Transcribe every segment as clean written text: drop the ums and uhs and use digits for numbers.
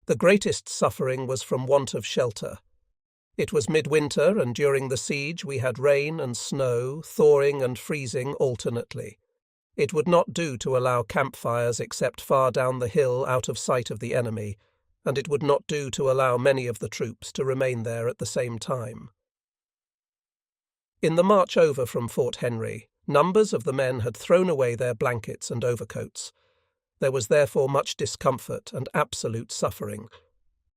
The greatest suffering was from want of shelter. It was midwinter, and during the siege we had rain and snow, thawing and freezing alternately. It would not do to allow campfires except far down the hill out of sight of the enemy, and it would not do to allow many of the troops to remain there at the same time. In the march over from Fort Henry, numbers of the men had thrown away their blankets and overcoats. There was therefore much discomfort and absolute suffering.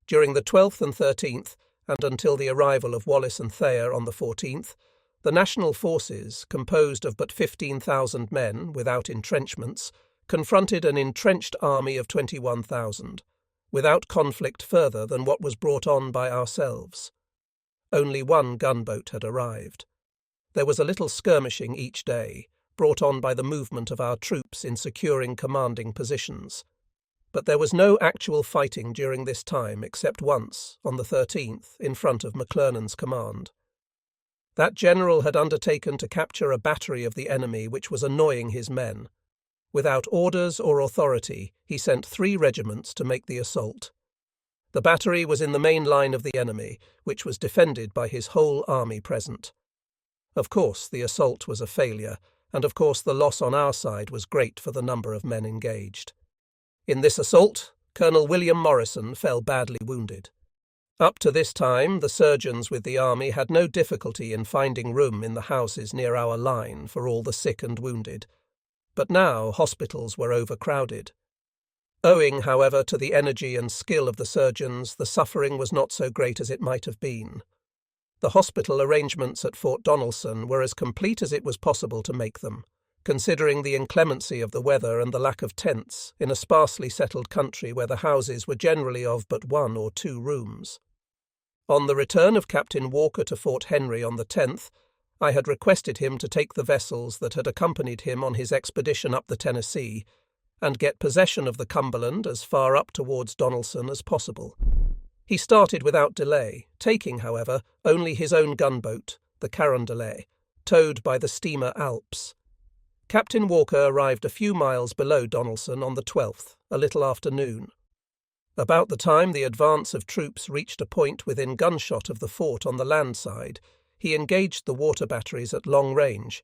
During the 12th and 13th, and until the arrival of Wallace and Thayer on the 14th, the national forces, composed of but 15,000 men without entrenchments, confronted an entrenched army of 21,000, without conflict further than what was brought on by ourselves. Only one gunboat had arrived. There was a little skirmishing each day, brought on by the movement of our troops in securing commanding positions. But there was no actual fighting during this time except once, on the 13th, in front of McClernand's command. That general had undertaken to capture a battery of the enemy which was annoying his men. Without orders or authority, he sent 3 regiments to make the assault. The battery was in the main line of the enemy, which was defended by his whole army present. Of course, the assault was a failure, and of course the loss on our side was great for the number of men engaged. In this assault, Colonel William Morrison fell badly wounded. Up to this time, the surgeons with the army had no difficulty in finding room in the houses near our line for all the sick and wounded. But now hospitals were overcrowded. Owing, however, to the energy and skill of the surgeons, the suffering was not so great as it might have been. The hospital arrangements at Fort Donelson were as complete as it was possible to make them, considering the inclemency of the weather and the lack of tents in a sparsely settled country where the houses were generally of but 1 or 2 rooms. On the return of Captain Walker to Fort Henry on the 10th, I had requested him to take the vessels that had accompanied him on his expedition up the Tennessee and get possession of the Cumberland as far up towards Donelson as possible. He started without delay, taking, however, only his own gunboat, the Carondelet, towed by the steamer Alps. Captain Walker arrived a few miles below Donelson on the 12th, a little after noon. About the time the advance of troops reached a point within gunshot of the fort on the land side, he engaged the water batteries at long range.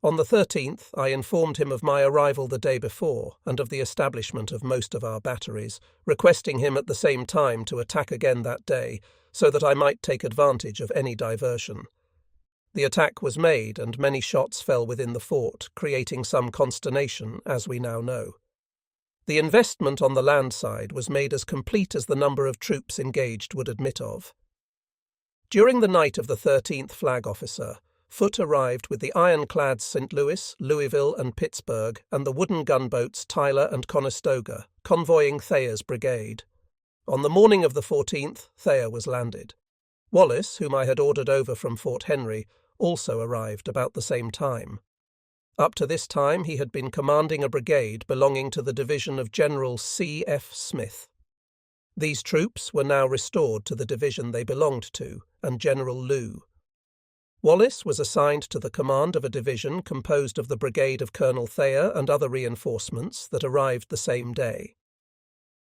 On the 13th, I informed him of my arrival the day before and of the establishment of most of our batteries, requesting him at the same time to attack again that day, so that I might take advantage of any diversion. The attack was made, and many shots fell within the fort, creating some consternation, as we now know. The investment on the land side was made as complete as the number of troops engaged would admit of. During the night of the 13th flag officer, Foote arrived with the ironclads St. Louis, Louisville, and Pittsburgh, and the wooden gunboats Tyler and Conestoga, convoying Thayer's brigade. On the morning of the 14th, Thayer was landed. Wallace, whom I had ordered over from Fort Henry, also arrived about the same time. Up to this time he had been commanding a brigade belonging to the division of General C. F. Smith. These troops were now restored to the division they belonged to, and General Lew. Wallace was assigned to the command of a division composed of the brigade of Colonel Thayer and other reinforcements that arrived the same day.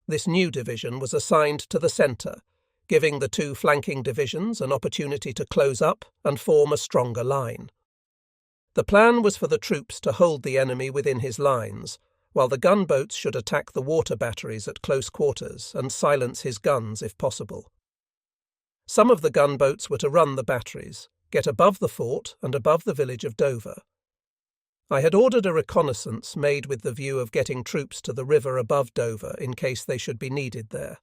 This new division was assigned to the centre, giving the 2 flanking divisions an opportunity to close up and form a stronger line. The plan was for the troops to hold the enemy within his lines, while the gunboats should attack the water batteries at close quarters and silence his guns if possible. Some of the gunboats were to run the batteries, get above the fort and above the village of Dover. I had ordered a reconnaissance made with the view of getting troops to the river above Dover in case they should be needed there.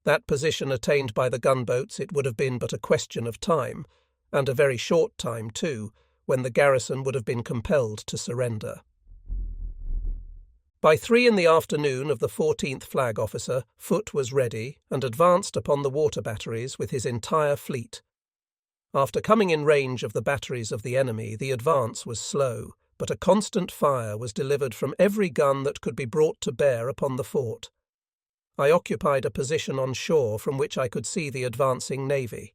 That position attained by the gunboats, it would have been but a question of time, and a very short time too, when the garrison would have been compelled to surrender. By 3 in the afternoon of the 14th flag officer, Foote was ready and advanced upon the water batteries with his entire fleet. After coming in range of the batteries of the enemy, the advance was slow, but a constant fire was delivered from every gun that could be brought to bear upon the fort. I occupied a position on shore from which I could see the advancing navy.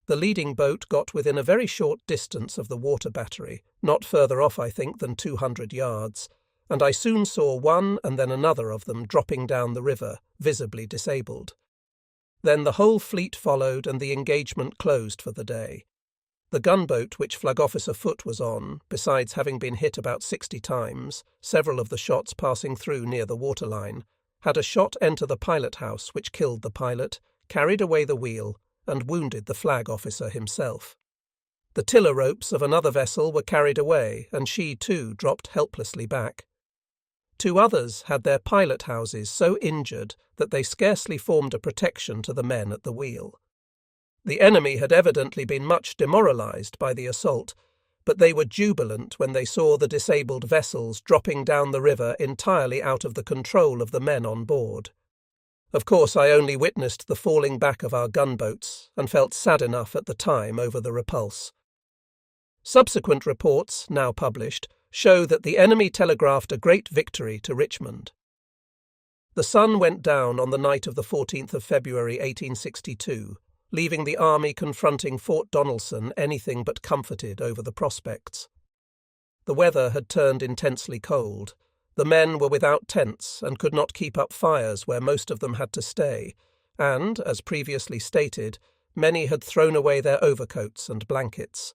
The leading boat got within a very short distance of the water battery, not further off, I think, than 200 yards, and I soon saw one and then another of them dropping down the river, visibly disabled. Then the whole fleet followed and the engagement closed for the day. The gunboat which Flag Officer Foote was on, besides having been hit about 60 times, several of the shots passing through near the waterline, had a shot enter the pilot-house which killed the pilot, carried away the wheel, and wounded the flag officer himself. The tiller ropes of another vessel were carried away, and she too dropped helplessly back. 2 others had their pilot-houses so injured that they scarcely formed a protection to the men at the wheel. The enemy had evidently been much demoralized by the assault, but they were jubilant when they saw the disabled vessels dropping down the river entirely out of the control of the men on board. Of course, I only witnessed the falling back of our gunboats and felt sad enough at the time over the repulse. Subsequent reports, now published, show that the enemy telegraphed a great victory to Richmond. The sun went down on the night of the 14th of February 1862, leaving the army confronting Fort Donelson anything but comforted over the prospects. The weather had turned intensely cold. The men were without tents and could not keep up fires where most of them had to stay, and, as previously stated, many had thrown away their overcoats and blankets.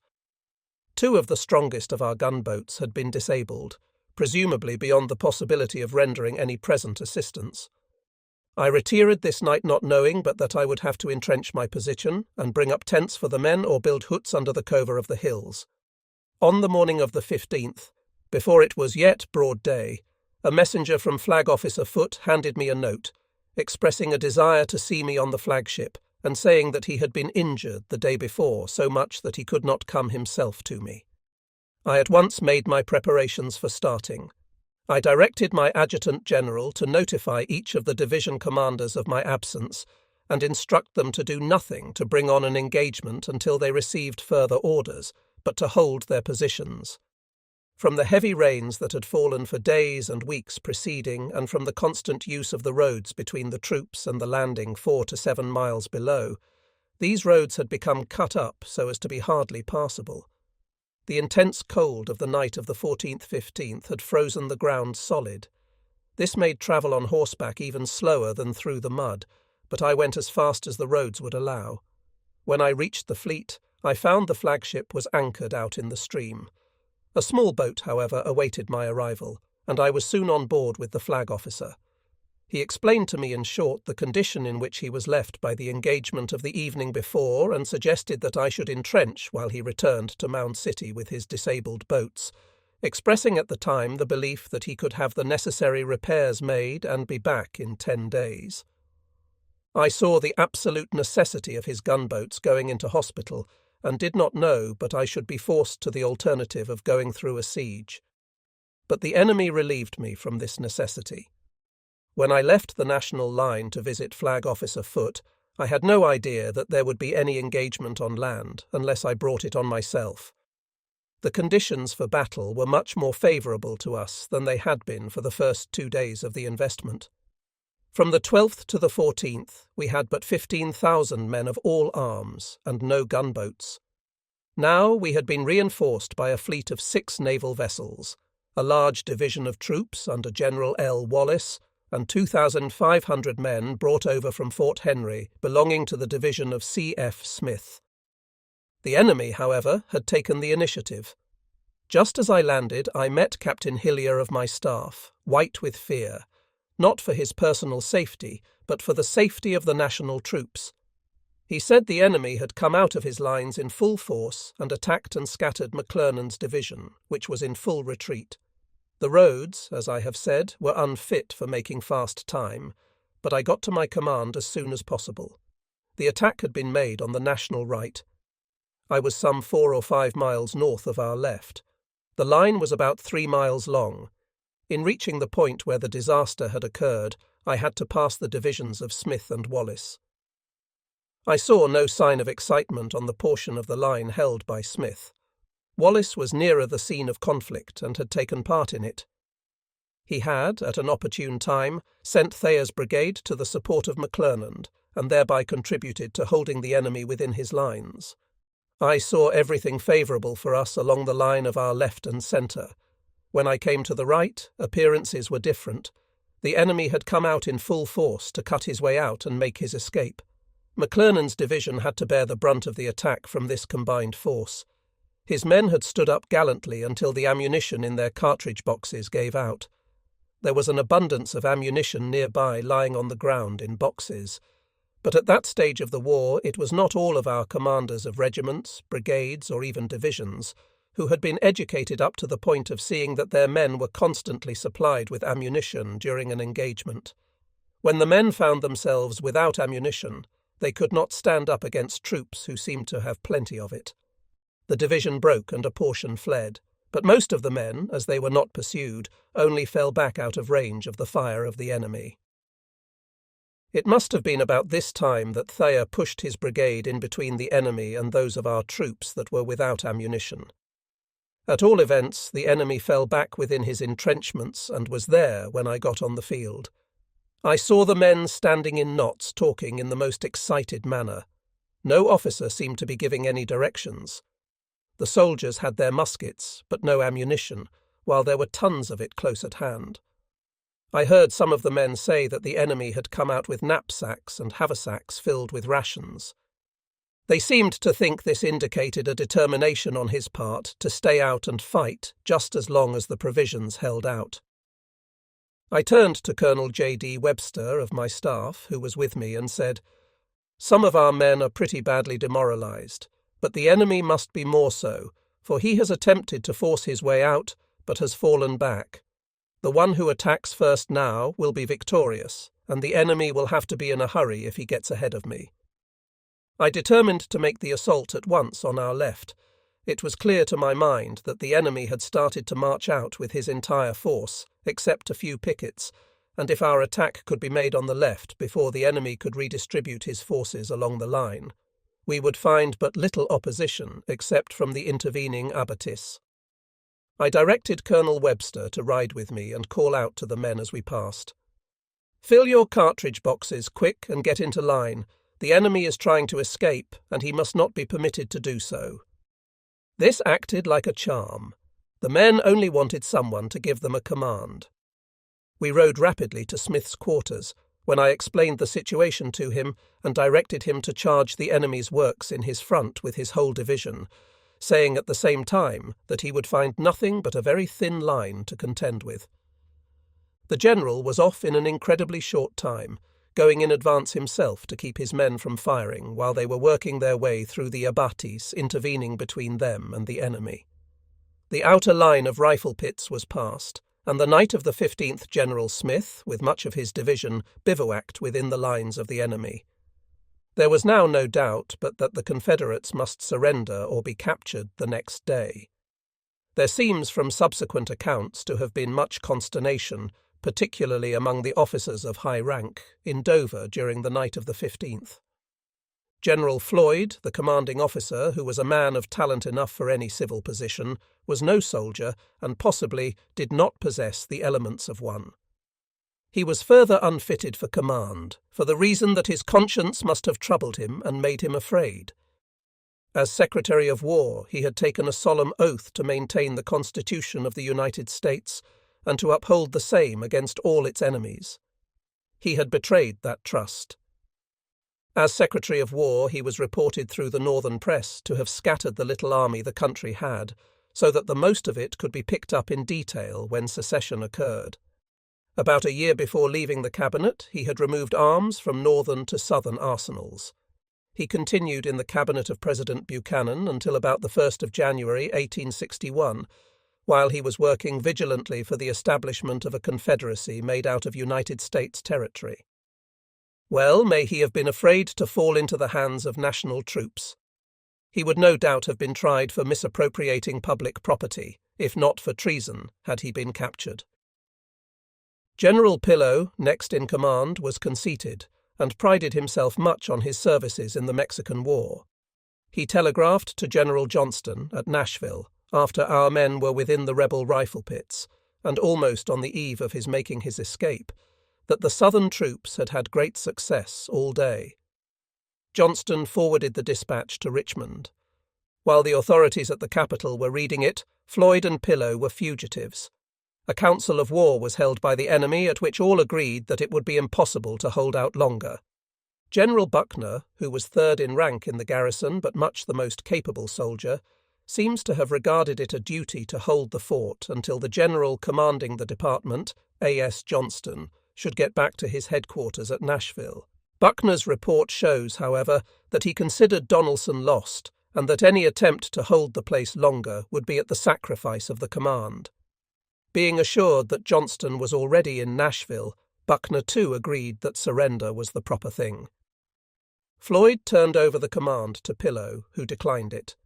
2 of the strongest of our gunboats had been disabled, presumably beyond the possibility of rendering any present assistance. I retired this night not knowing but that I would have to entrench my position and bring up tents for the men or build huts under the cover of the hills. On the morning of the 15th, before it was yet broad day, a messenger from Flag Officer Foote handed me a note, expressing a desire to see me on the flagship and saying that he had been injured the day before so much that he could not come himself to me. I at once made my preparations for starting. I directed my Adjutant General to notify each of the division commanders of my absence and instruct them to do nothing to bring on an engagement until they received further orders, but to hold their positions. From the heavy rains that had fallen for days and weeks preceding, and from the constant use of the roads between the troops and the landing 4 to 7 miles below, these roads had become cut up so as to be hardly passable. The intense cold of the night of the 14th-15th had frozen the ground solid. This made travel on horseback even slower than through the mud, but I went as fast as the roads would allow. When I reached the fleet, I found the flagship was anchored out in the stream. A small boat, however, awaited my arrival, and I was soon on board with the flag officer. He explained to me in short the condition in which he was left by the engagement of the evening before and suggested that I should entrench while he returned to Mound City with his disabled boats, expressing at the time the belief that he could have the necessary repairs made and be back in 10 days. I saw the absolute necessity of his gunboats going into hospital and did not know but I should be forced to the alternative of going through a siege. But the enemy relieved me from this necessity. When I left the national line to visit Flag Officer Foote, I had no idea that there would be any engagement on land unless I brought it on myself. The conditions for battle were much more favourable to us than they had been for the first 2 days of the investment. From the 12th to the 14th, we had but 15,000 men of all arms and no gunboats. Now we had been reinforced by a fleet of 6 naval vessels, a large division of troops under General Wallace, and 2,500 men brought over from Fort Henry belonging to the division of C.F. Smith. The enemy, however, had taken the initiative. Just as I landed, I met Captain Hillier of my staff, white with fear, not for his personal safety, but for the safety of the national troops. He said the enemy had come out of his lines in full force and attacked and scattered McClernand's division, which was in full retreat. The roads, as I have said, were unfit for making fast time, but I got to my command as soon as possible. The attack had been made on the national right. I was some 4 or 5 miles north of our left. The line was about 3 miles long. In reaching the point where the disaster had occurred, I had to pass the divisions of Smith and Wallace. I saw no sign of excitement on the portion of the line held by Smith. Wallace was nearer the scene of conflict and had taken part in it. He had, at an opportune time, sent Thayer's brigade to the support of McClernand, and thereby contributed to holding the enemy within his lines. I saw everything favourable for us along the line of our left and centre. When I came to the right, appearances were different. The enemy had come out in full force to cut his way out and make his escape. McClernand's division had to bear the brunt of the attack from this combined force. His men had stood up gallantly until the ammunition in their cartridge boxes gave out. There was an abundance of ammunition nearby lying on the ground in boxes. But at that stage of the war it was not all of our commanders of regiments, brigades, or even divisions who had been educated up to the point of seeing that their men were constantly supplied with ammunition during an engagement. When the men found themselves without ammunition, they could not stand up against troops who seemed to have plenty of it. The division broke and a portion fled, but most of the men, as they were not pursued, only fell back out of range of the fire of the enemy. It must have been about this time that Thayer pushed his brigade in between the enemy and those of our troops that were without ammunition. At all events, the enemy fell back within his entrenchments and was there when I got on the field. I saw the men standing in knots talking in the most excited manner. No officer seemed to be giving any directions. The soldiers had their muskets, but no ammunition, while there were tons of it close at hand. I heard some of the men say that the enemy had come out with knapsacks and haversacks filled with rations. They seemed to think this indicated a determination on his part to stay out and fight just as long as the provisions held out. I turned to Colonel J.D. Webster of my staff, who was with me, and said, "Some of our men are pretty badly demoralized, but the enemy must be more so, for he has attempted to force his way out, but has fallen back. The one who attacks first now will be victorious, and the enemy will have to be in a hurry if he gets ahead of me." I determined to make the assault at once on our left. It was clear to my mind that the enemy had started to march out with his entire force, except a few pickets, and if our attack could be made on the left before the enemy could redistribute his forces along the line, we would find but little opposition except from the intervening abattis. I directed Colonel Webster to ride with me and call out to the men as we passed. "Fill your cartridge boxes quick and get into line. The enemy is trying to escape, and he must not be permitted to do so." This acted like a charm. The men only wanted someone to give them a command. We rode rapidly to Smith's quarters, when I explained the situation to him and directed him to charge the enemy's works in his front with his whole division, saying at the same time that he would find nothing but a very thin line to contend with. The general was off in an incredibly short time, going in advance himself to keep his men from firing while they were working their way through the abattis intervening between them and the enemy. The outer line of rifle pits was passed, and the night of the 15th General Smith, with much of his division, bivouacked within the lines of the enemy. There was now no doubt but that the Confederates must surrender or be captured the next day. There seems from subsequent accounts to have been much consternation, particularly among the officers of high rank, in Dover during the night of the 15th. General Floyd, the commanding officer, who was a man of talent enough for any civil position, was no soldier and possibly did not possess the elements of one. He was further unfitted for command, for the reason that his conscience must have troubled him and made him afraid. As Secretary of War, he had taken a solemn oath to maintain the Constitution of the United States and to uphold the same against all its enemies. He had betrayed that trust. As Secretary of War, he was reported through the northern press to have scattered the little army the country had, so that the most of it could be picked up in detail when secession occurred. About a year before leaving the cabinet, he had removed arms from northern to southern arsenals. He continued in the cabinet of President Buchanan until about the 1st of January 1861, while he was working vigilantly for the establishment of a confederacy made out of United States territory. Well, may he have been afraid to fall into the hands of national troops. He would no doubt have been tried for misappropriating public property, if not for treason, had he been captured. General Pillow, next in command, was conceited, and prided himself much on his services in the Mexican War. He telegraphed to General Johnston at Nashville, after our men were within the rebel rifle pits, and almost on the eve of his making his escape, that the Southern troops had had great success all day. Johnston forwarded the dispatch to Richmond. While the authorities at the capital were reading it, Floyd and Pillow were fugitives, A council of war was held by the enemy at which all agreed that it would be impossible to hold out longer. General Buckner, who was third in rank in the garrison but much the most capable soldier, seems to have regarded it a duty to hold the fort until the general commanding the department, A.S. Johnston, should get back to his headquarters at Nashville. Buckner's report shows, however, that he considered Donelson lost and that any attempt to hold the place longer would be at the sacrifice of the command. Being assured that Johnston was already in Nashville, Buckner too agreed that surrender was the proper thing. Floyd turned over the command to Pillow, who declined it.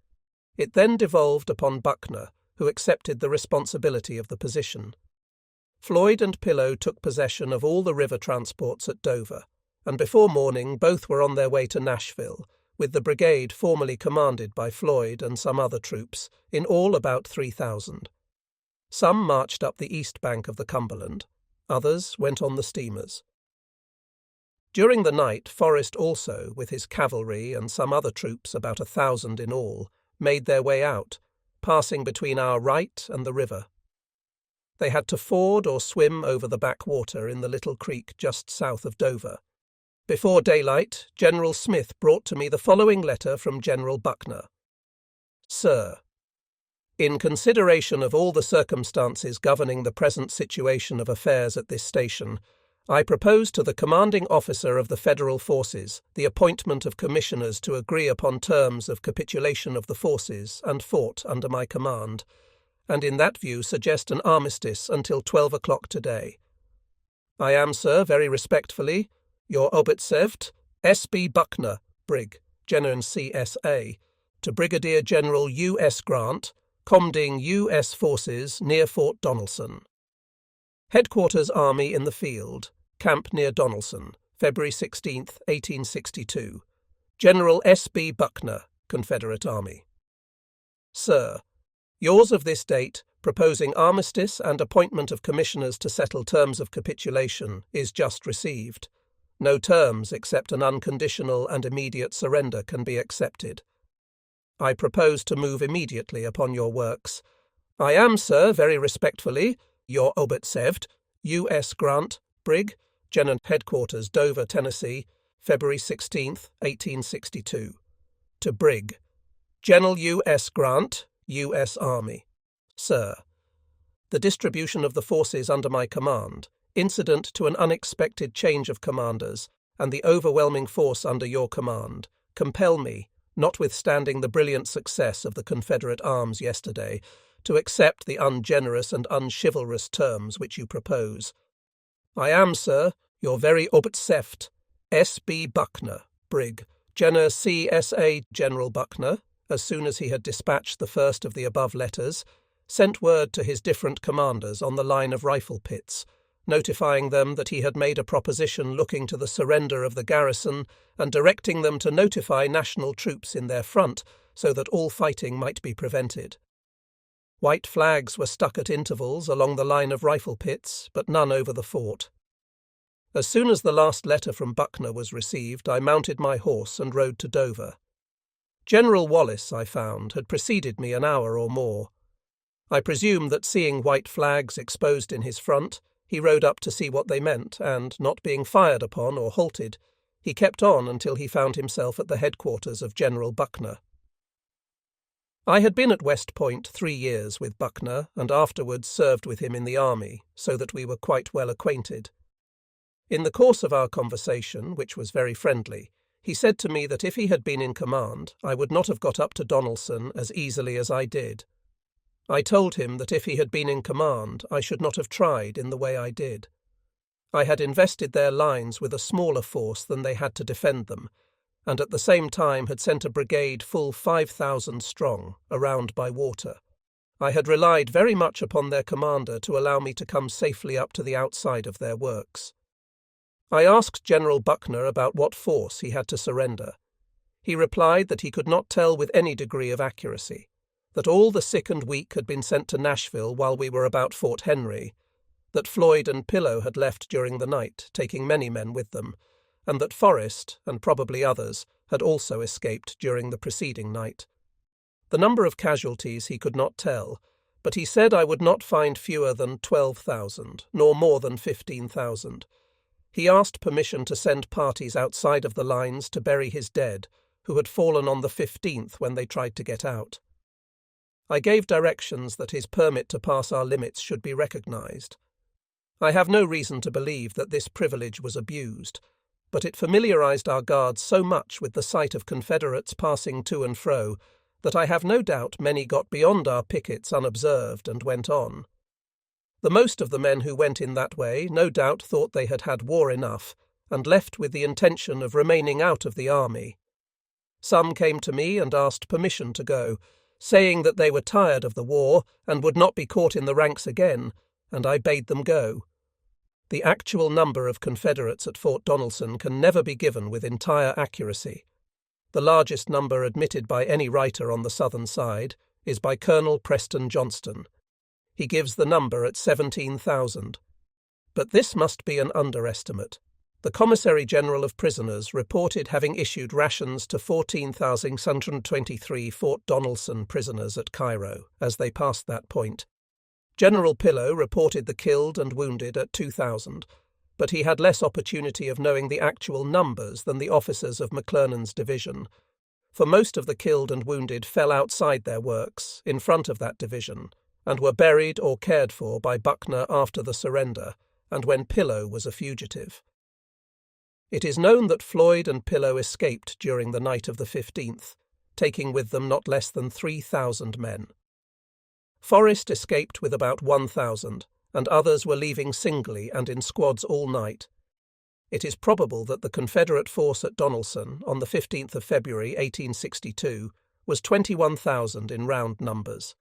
It then devolved upon Buckner, who accepted the responsibility of the position. Floyd and Pillow took possession of all the river transports at Dover, and before morning both were on their way to Nashville, with the brigade formerly commanded by Floyd and some other troops, in all about 3,000. Some marched up the east bank of the Cumberland, others went on the steamers. During the night, Forrest also, with his cavalry and some other troops, about 1,000 in all, made their way out, passing between our right and the river. They had to ford or swim over the backwater in the little creek just south of Dover. Before daylight, General Smith brought to me the following letter from General Buckner. Sir, in consideration of all the circumstances governing the present situation of affairs at this station, I propose to the commanding officer of the Federal forces the appointment of commissioners to agree upon terms of capitulation of the forces and fort under my command, and in that view suggest an armistice until 12 o'clock today. I am, sir, very respectfully, your Obetsevt, S.B. Buckner, Brig, General C.S.A., to Brigadier General U.S. Grant, commanding U.S. forces near Fort Donelson. Headquarters Army in the Field, Camp near Donelson, February 16, 1862. General S.B. Buckner, Confederate Army. Sir, yours of this date, proposing armistice and appointment of commissioners to settle terms of capitulation, is just received. No terms except an unconditional and immediate surrender can be accepted. I propose to move immediately upon your works. I am, sir, very respectfully, your Obetsevt, U.S. Grant, Brig, General Headquarters, Dover, Tennessee, February 16, 1862. To Brig, General U.S. Grant, U.S. Army. Sir, the distribution of the forces under my command, incident to an unexpected change of commanders, and the overwhelming force under your command, compel me, notwithstanding the brilliant success of the Confederate arms yesterday, to accept the ungenerous and unchivalrous terms which you propose. I am, sir, your very Obetsevt, S.B. Buckner, Brig, General C.S.A. General Buckner, as soon as he had dispatched the first of the above letters, sent word to his different commanders on the line of rifle pits, notifying them that he had made a proposition looking to the surrender of the garrison and directing them to notify national troops in their front so that all fighting might be prevented. White flags were stuck at intervals along the line of rifle pits, but none over the fort. As soon as the last letter from Buckner was received, I mounted my horse and rode to Dover. General Wallace, I found, had preceded me an hour or more. I presume that seeing white flags exposed in his front, he rode up to see what they meant, and, not being fired upon or halted, he kept on until he found himself at the headquarters of General Buckner. I had been at West Point 3 years with Buckner, and afterwards served with him in the army, so that we were quite well acquainted. In the course of our conversation, which was very friendly, he said to me that if he had been in command, I would not have got up to Donelson as easily as I did. I told him that if he had been in command, I should not have tried in the way I did. I had invested their lines with a smaller force than they had to defend them, and at the same time had sent a brigade full 5,000 strong, around by water. I had relied very much upon their commander to allow me to come safely up to the outside of their works. I asked General Buckner about what force he had to surrender. He replied that he could not tell with any degree of accuracy, that all the sick and weak had been sent to Nashville while we were about Fort Henry, that Floyd and Pillow had left during the night, taking many men with them, and that Forrest, and probably others, had also escaped during the preceding night. The number of casualties he could not tell, but he said I would not find fewer than 12,000, nor more than 15,000. He asked permission to send parties outside of the lines to bury his dead, who had fallen on the 15th when they tried to get out. I gave directions that his permit to pass our limits should be recognised. I have no reason to believe that this privilege was abused, but it familiarised our guards so much with the sight of Confederates passing to and fro that I have no doubt many got beyond our pickets unobserved and went on. The most of the men who went in that way no doubt thought they had had war enough and left with the intention of remaining out of the army. Some came to me and asked permission to go, saying that they were tired of the war and would not be caught in the ranks again, and I bade them go. The actual number of Confederates at Fort Donelson can never be given with entire accuracy. The largest number admitted by any writer on the southern side is by Colonel Preston Johnston. He gives the number at 17,000. But this must be an underestimate. The Commissary General of Prisoners reported having issued rations to 14,623 Fort Donelson prisoners at Cairo as they passed that point. General Pillow reported the killed and wounded at 2,000, but he had less opportunity of knowing the actual numbers than the officers of McClernand's division, for most of the killed and wounded fell outside their works, in front of that division, and were buried or cared for by Buckner after the surrender, and when Pillow was a fugitive. It is known that Floyd and Pillow escaped during the night of the 15th, taking with them not less than 3,000 men. Forrest escaped with about 1,000, and others were leaving singly and in squads all night. It is probable that the Confederate force at Donelson on the 15th of February 1862 was 21,000 in round numbers.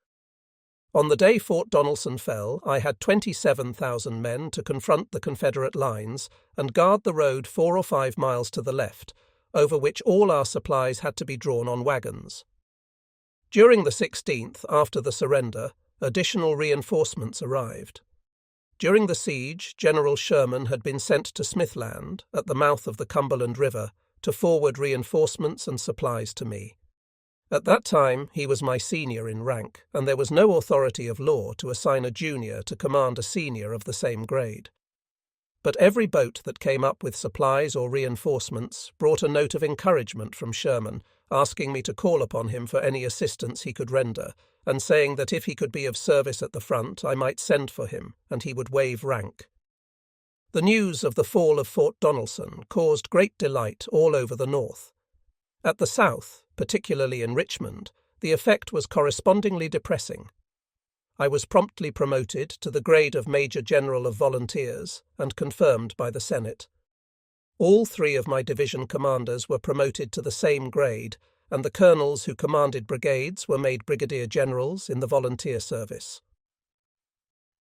On the day Fort Donelson fell, I had 27,000 men to confront the Confederate lines and guard the road 4 or 5 miles to the left, over which all our supplies had to be drawn on wagons. During the 16th, after the surrender, additional reinforcements arrived. During the siege, General Sherman had been sent to Smithland, at the mouth of the Cumberland River, to forward reinforcements and supplies to me. At that time he was my senior in rank, and there was no authority of law to assign a junior to command a senior of the same grade. But every boat that came up with supplies or reinforcements brought a note of encouragement from Sherman, asking me to call upon him for any assistance he could render, and saying that if he could be of service at the front I might send for him, and he would waive rank. The news of the fall of Fort Donelson caused great delight all over the North. At the South, particularly in Richmond, the effect was correspondingly depressing. I was promptly promoted to the grade of Major General of Volunteers and confirmed by the Senate. All 3 of my division commanders were promoted to the same grade, and the colonels who commanded brigades were made brigadier generals in the volunteer service.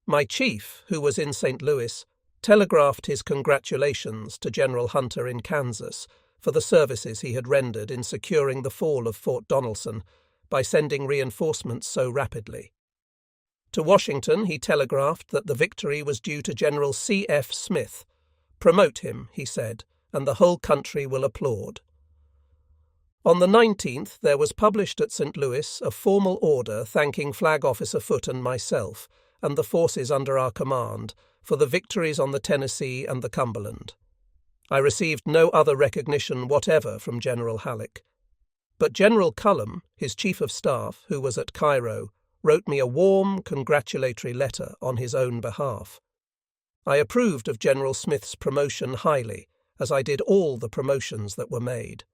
My chief, who was in St. Louis, telegraphed his congratulations to General Hunter in Kansas for the services he had rendered in securing the fall of Fort Donelson by sending reinforcements so rapidly. To Washington he telegraphed that the victory was due to General C.F. Smith. "Promote him," he said, "and the whole country will applaud." On the 19th there was published at St. Louis a formal order thanking Flag Officer Foote and myself, and the forces under our command, for the victories on the Tennessee and the Cumberland. I received no other recognition whatever from General Halleck. But General Cullom, his chief of staff, who was at Cairo, wrote me a warm, congratulatory letter on his own behalf. I approved of General Smith's promotion highly, as I did all the promotions that were made.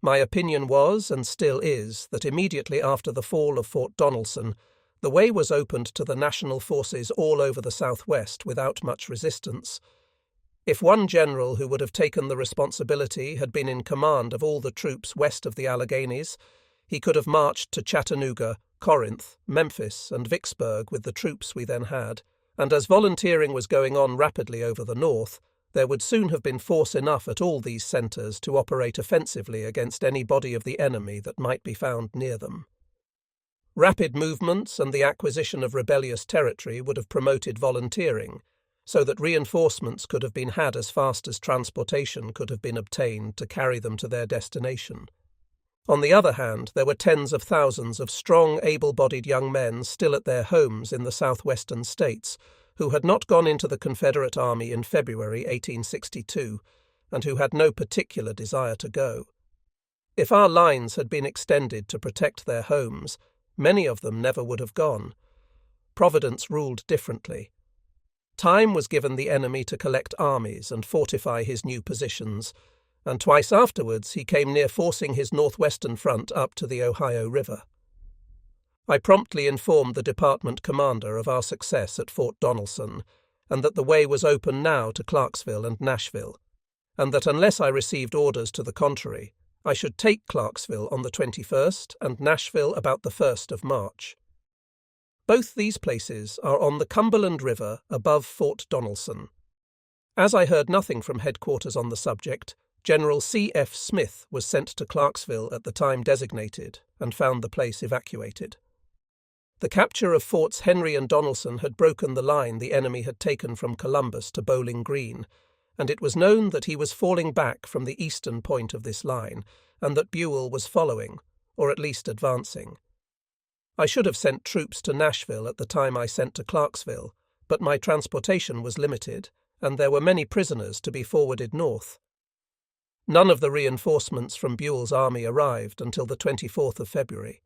My opinion was, and still is, that immediately after the fall of Fort Donelson, the way was opened to the national forces all over the southwest without much resistance. If one general who would have taken the responsibility had been in command of all the troops west of the Alleghanies, he could have marched to Chattanooga, Corinth, Memphis, and Vicksburg with the troops we then had, and as volunteering was going on rapidly over the north, there would soon have been force enough at all these centres to operate offensively against any body of the enemy that might be found near them. Rapid movements and the acquisition of rebellious territory would have promoted volunteering, so that reinforcements could have been had as fast as transportation could have been obtained to carry them to their destination. On the other hand, there were tens of thousands of strong, able-bodied young men still at their homes in the southwestern states, who had not gone into the Confederate Army in February 1862, and who had no particular desire to go. If our lines had been extended to protect their homes, many of them never would have gone. Providence ruled differently. Time was given the enemy to collect armies and fortify his new positions, and twice afterwards he came near forcing his northwestern front up to the Ohio River. I promptly informed the department commander of our success at Fort Donelson, and that the way was open now to Clarksville and Nashville, and that unless I received orders to the contrary, I should take Clarksville on the 21st and Nashville about the 1st of March. Both these places are on the Cumberland River above Fort Donelson. As I heard nothing from headquarters on the subject, General C.F. Smith was sent to Clarksville at the time designated and found the place evacuated. The capture of Forts Henry and Donelson had broken the line the enemy had taken from Columbus to Bowling Green, and it was known that he was falling back from the eastern point of this line, and that Buell was following, or at least advancing. I should have sent troops to Nashville at the time I sent to Clarksville, but my transportation was limited, and there were many prisoners to be forwarded north. None of the reinforcements from Buell's army arrived until the 24th of February.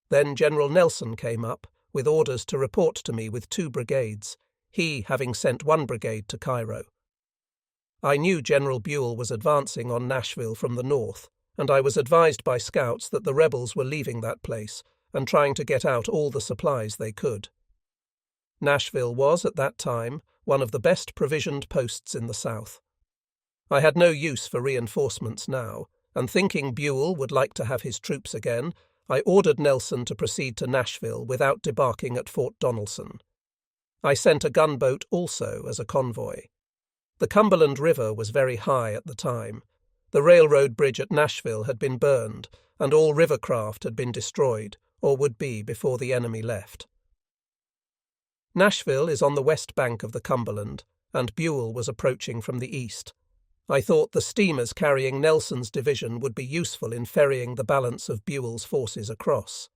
Then General Nelson came up, with orders to report to me with 2 brigades, he having sent 1 brigade to Cairo. I knew General Buell was advancing on Nashville from the north, and I was advised by scouts that the rebels were leaving that place and trying to get out all the supplies they could. Nashville was, at that time, one of the best provisioned posts in the South. I had no use for reinforcements now, and thinking Buell would like to have his troops again, I ordered Nelson to proceed to Nashville without debarking at Fort Donelson. I sent a gunboat also as a convoy. The Cumberland River was very high at the time. The railroad bridge at Nashville had been burned, and all river craft had been destroyed, or would be before the enemy left. Nashville is on the west bank of the Cumberland, and Buell was approaching from the east. I thought the steamers carrying Nelson's division would be useful in ferrying the balance of Buell's forces across.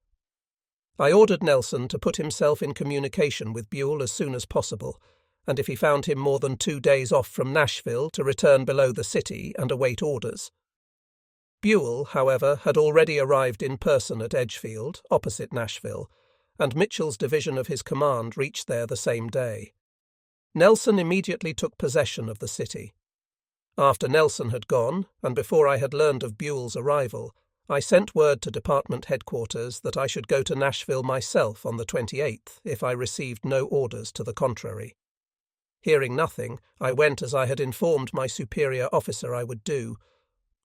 I ordered Nelson to put himself in communication with Buell as soon as possible, and if he found him more than 2 days off from Nashville, to return below the city and await orders. Buell, however, had already arrived in person at Edgefield, opposite Nashville, and Mitchell's division of his command reached there the same day. Nelson immediately took possession of the city. After Nelson had gone, and before I had learned of Buell's arrival, I sent word to department headquarters that I should go to Nashville myself on the 28th if I received no orders to the contrary. Hearing nothing, I went as I had informed my superior officer I would do.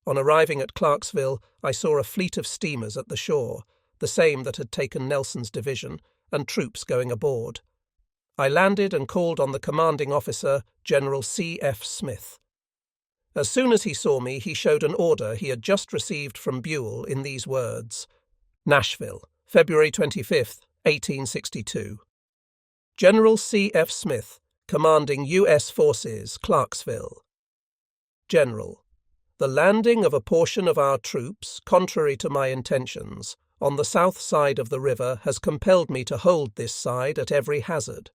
On arriving at Clarksville, I saw a fleet of steamers at the shore, the same that had taken Nelson's division, and troops going aboard. I landed and called on the commanding officer, General C.F. Smith. As soon as he saw me, he showed an order he had just received from Buell in these words: Nashville, February 25th, 1862. General C.F. Smith, commanding U.S. Forces, Clarksville. General, the landing of a portion of our troops, contrary to my intentions, on the south side of the river has compelled me to hold this side at every hazard.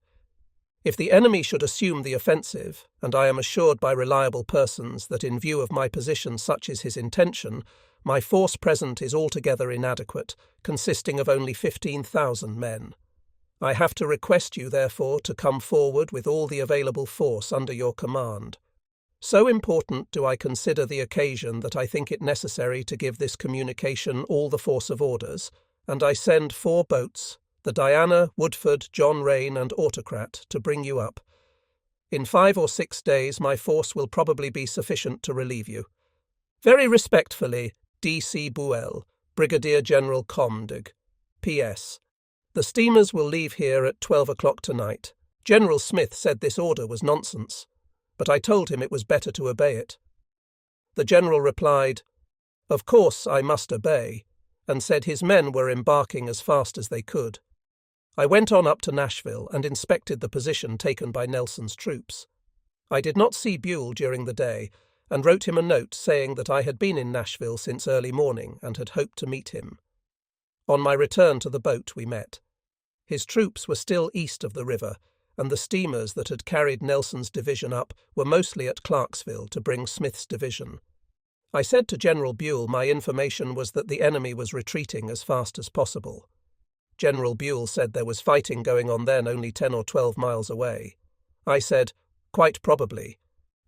If the enemy should assume the offensive, and I am assured by reliable persons that in view of my position such is his intention, my force present is altogether inadequate, consisting of only 15,000 men. I have to request you, therefore, to come forward with all the available force under your command. So important do I consider the occasion that I think it necessary to give this communication all the force of orders, and I send 4 boats, the Diana, Woodford, John Rain, and Autocrat, to bring you up. In 5 or 6 days my force will probably be sufficient to relieve you. Very respectfully, D.C. Buell, Brigadier General Commanding. P.S. The steamers will leave here at 12 o'clock tonight. General Smith said this order was nonsense, but I told him it was better to obey it. The general replied, "Of course I must obey," and said his men were embarking as fast as they could. I went on up to Nashville and inspected the position taken by Nelson's troops. I did not see Buell during the day, and wrote him a note saying that I had been in Nashville since early morning and had hoped to meet him. On my return to the boat we met. His troops were still east of the river, and the steamers that had carried Nelson's division up were mostly at Clarksville to bring Smith's division. I said to General Buell my information was that the enemy was retreating as fast as possible. General Buell said there was fighting going on then only 10 or 12 miles away. I said, quite probably.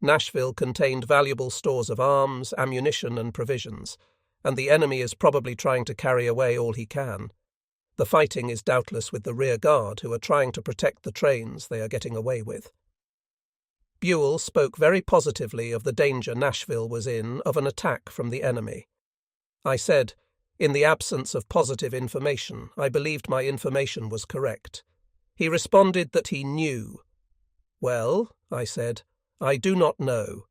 Nashville contained valuable stores of arms, ammunition, and provisions, and the enemy is probably trying to carry away all he can. The fighting is doubtless with the rear guard, who are trying to protect the trains they are getting away with. Buell spoke very positively of the danger Nashville was in of an attack from the enemy. I said, in the absence of positive information, I believed my information was correct. He responded that he knew. Well, I said, I do not know,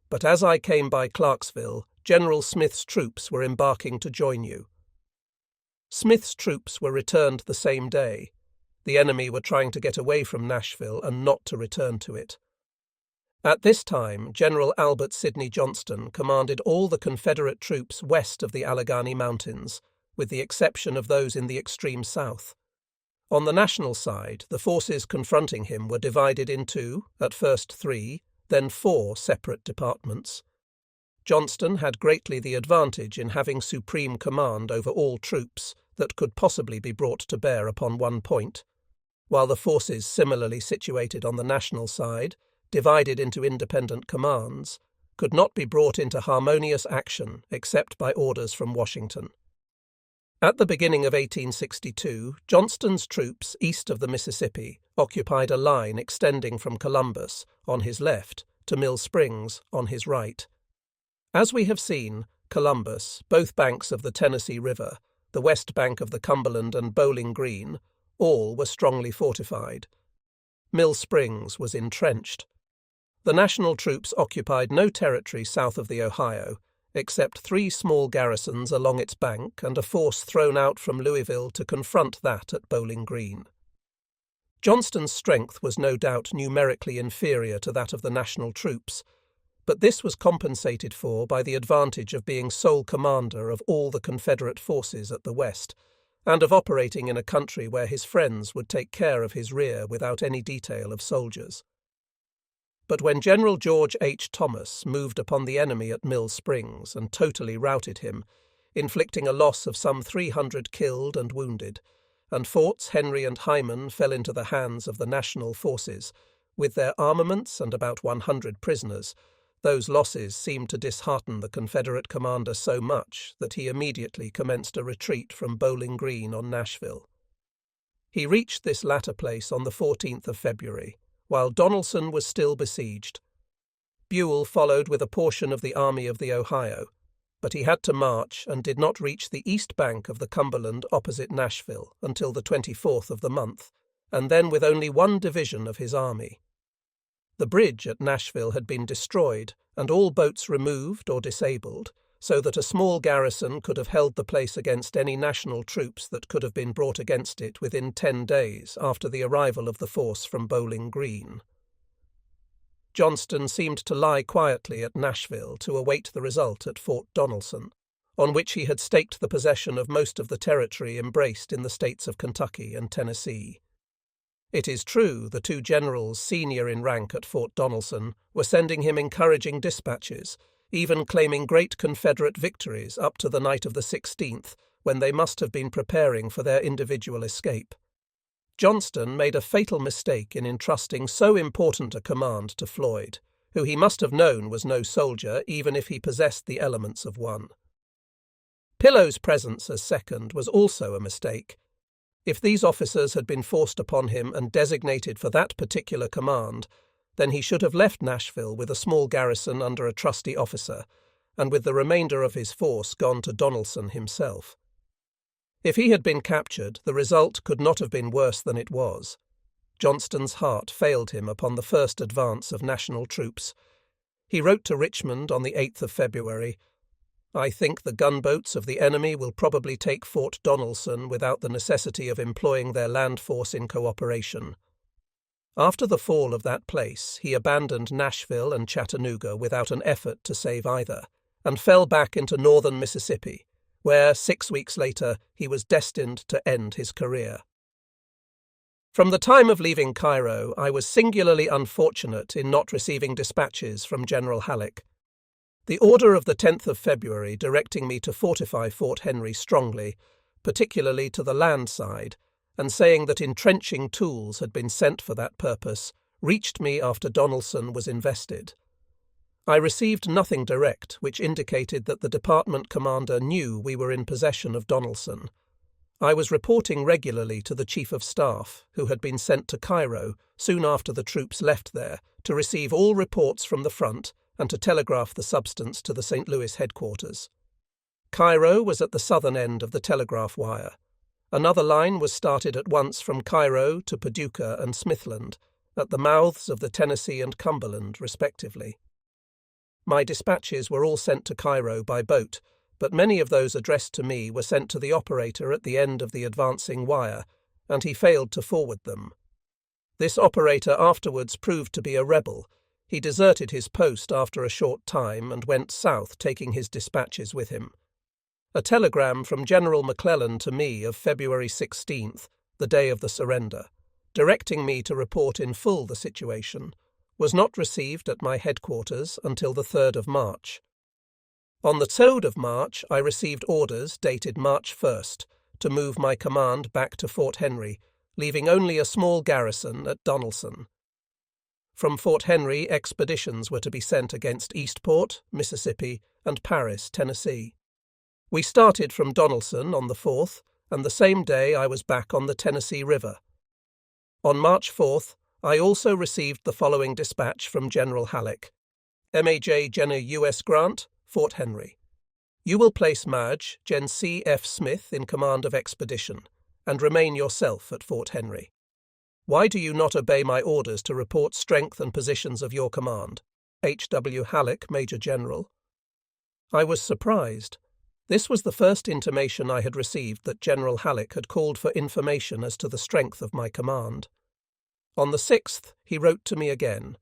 but as I came by Clarksville, General Smith's troops were embarking to join you. Smith's troops were returned the same day. The enemy were trying to get away from Nashville and not to return to it. At this time, General Albert Sidney Johnston commanded all the Confederate troops west of the Allegheny Mountains, with the exception of those in the extreme south. On the national side, the forces confronting him were divided into, at first 3, then 4 separate departments. Johnston had greatly the advantage in having supreme command over all troops that could possibly be brought to bear upon one point, while the forces similarly situated on the national side, divided into independent commands, could not be brought into harmonious action except by orders from Washington. At the beginning of 1862, Johnston's troops east of the Mississippi occupied a line extending from Columbus, on his left, to Mill Springs, on his right. As we have seen, Columbus, both banks of the Tennessee River, the west bank of the Cumberland and Bowling Green, all were strongly fortified. Mill Springs was entrenched. The national troops occupied no territory south of the Ohio, except 3 small garrisons along its bank and a force thrown out from Louisville to confront that at Bowling Green. Johnston's strength was no doubt numerically inferior to that of the national troops, but this was compensated for by the advantage of being sole commander of all the Confederate forces at the west, and of operating in a country where his friends would take care of his rear without any detail of soldiers. But when General George H. Thomas moved upon the enemy at Mill Springs and totally routed him, inflicting a loss of some 300 killed and wounded, and Forts Henry and Hyman fell into the hands of the national forces, with their armaments and about 100 prisoners, those losses seemed to dishearten the Confederate commander so much that he immediately commenced a retreat from Bowling Green on Nashville. He reached this latter place on the 14th of February, while Donelson was still besieged. Buell followed with a portion of the Army of the Ohio, but he had to march and did not reach the east bank of the Cumberland opposite Nashville until the 24th of the month, and then with only 1 division of his army. The bridge at Nashville had been destroyed and all boats removed or disabled, so that a small garrison could have held the place against any national troops that could have been brought against it within 10 days after the arrival of the force from Bowling Green. Johnston seemed to lie quietly at Nashville to await the result at Fort Donelson, on which he had staked the possession of most of the territory embraced in the states of Kentucky and Tennessee. It is true the 2 generals senior in rank at Fort Donelson were sending him encouraging dispatches, even claiming great Confederate victories up to the night of the 16th, when they must have been preparing for their individual escape. Johnston made a fatal mistake in entrusting so important a command to Floyd, who he must have known was no soldier even if he possessed the elements of one. Pillow's presence as second was also a mistake. If these officers had been forced upon him and designated for that particular command, then he should have left Nashville with a small garrison under a trusty officer, and with the remainder of his force gone to Donelson himself. If he had been captured, the result could not have been worse than it was. Johnston's heart failed him upon the first advance of national troops. He wrote to Richmond on the 8th of February, "I think the gunboats of the enemy will probably take Fort Donelson without the necessity of employing their land force in cooperation. After the fall of that place, he abandoned Nashville and Chattanooga without an effort to save either, and fell back into northern Mississippi, where 6 weeks later he was destined to end his career. From the time of leaving Cairo, I was singularly unfortunate in not receiving dispatches from General Halleck. The order of the 10th of February directing me to fortify Fort Henry strongly, particularly to the land side, and saying that entrenching tools had been sent for that purpose, reached me after Donelson was invested. I received nothing direct which indicated that the department commander knew we were in possession of Donelson. I was reporting regularly to the Chief of Staff, who had been sent to Cairo soon after the troops left there, to receive all reports from the front and to telegraph the substance to the St. Louis headquarters. Cairo was at the southern end of the telegraph wire. Another line was started at once from Cairo to Paducah and Smithland, at the mouths of the Tennessee and Cumberland, respectively. My dispatches were all sent to Cairo by boat, but many of those addressed to me were sent to the operator at the end of the advancing wire, and he failed to forward them. This operator afterwards proved to be a rebel. He deserted his post after a short time and went south, taking his dispatches with him. A telegram from General McClellan to me of February 16th, the day of the surrender, directing me to report in full the situation, was not received at my headquarters until the 3rd of March. On the 3rd of March, I received orders dated March 1st to move my command back to Fort Henry, leaving only a small garrison at Donelson. From Fort Henry, expeditions were to be sent against Eastport, Mississippi, and Paris, Tennessee. We started from Donelson on the 4th, and the same day I was back on the Tennessee River. On March 4th, I also received the following dispatch from General Halleck. General U.S. Grant, Fort Henry. You will place Madge, Gen. C. F. Smith in command of expedition, and remain yourself at Fort Henry. Why do you not obey my orders to report strength and positions of your command? H. W. Halleck, Major General. I was surprised. This was the first intimation I had received that General Halleck had called for information as to the strength of my command. On the 6th, he wrote to me again.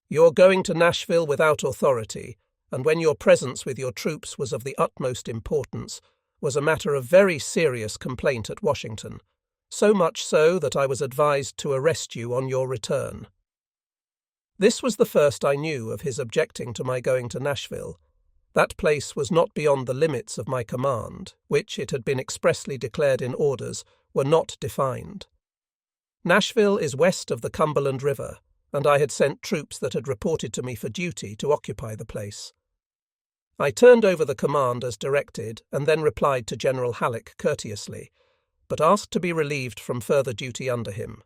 You're going to Nashville without authority, and when your presence with your troops was of the utmost importance, was a matter of very serious complaint at Washington, so much so that I was advised to arrest you on your return. This was the first I knew of his objecting to my going to Nashville. That place was not beyond the limits of my command, which, it had been expressly declared in orders, were not defined. Nashville is west of the Cumberland River, and I had sent troops that had reported to me for duty to occupy the place. I turned over the command as directed, and then replied to General Halleck courteously, but asked to be relieved from further duty under him.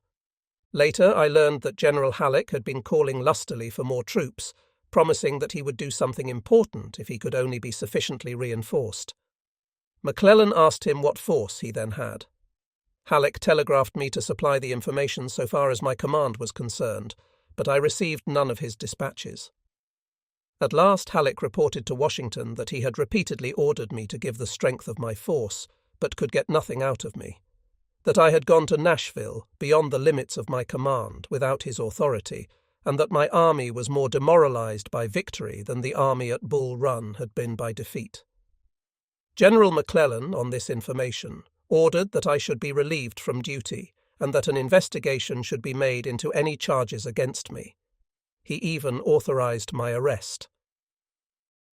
Later I learned that General Halleck had been calling lustily for more troops, promising that he would do something important if he could only be sufficiently reinforced. McClellan asked him what force he then had. Halleck telegraphed me to supply the information so far as my command was concerned, but I received none of his dispatches. At last Halleck reported to Washington that he had repeatedly ordered me to give the strength of my force, but could get nothing out of me, that I had gone to Nashville, beyond the limits of my command, without his authority, and that my army was more demoralized by victory than the army at Bull Run had been by defeat. General McClellan, on this information, ordered that I should be relieved from duty, and that an investigation should be made into any charges against me. He even authorized my arrest.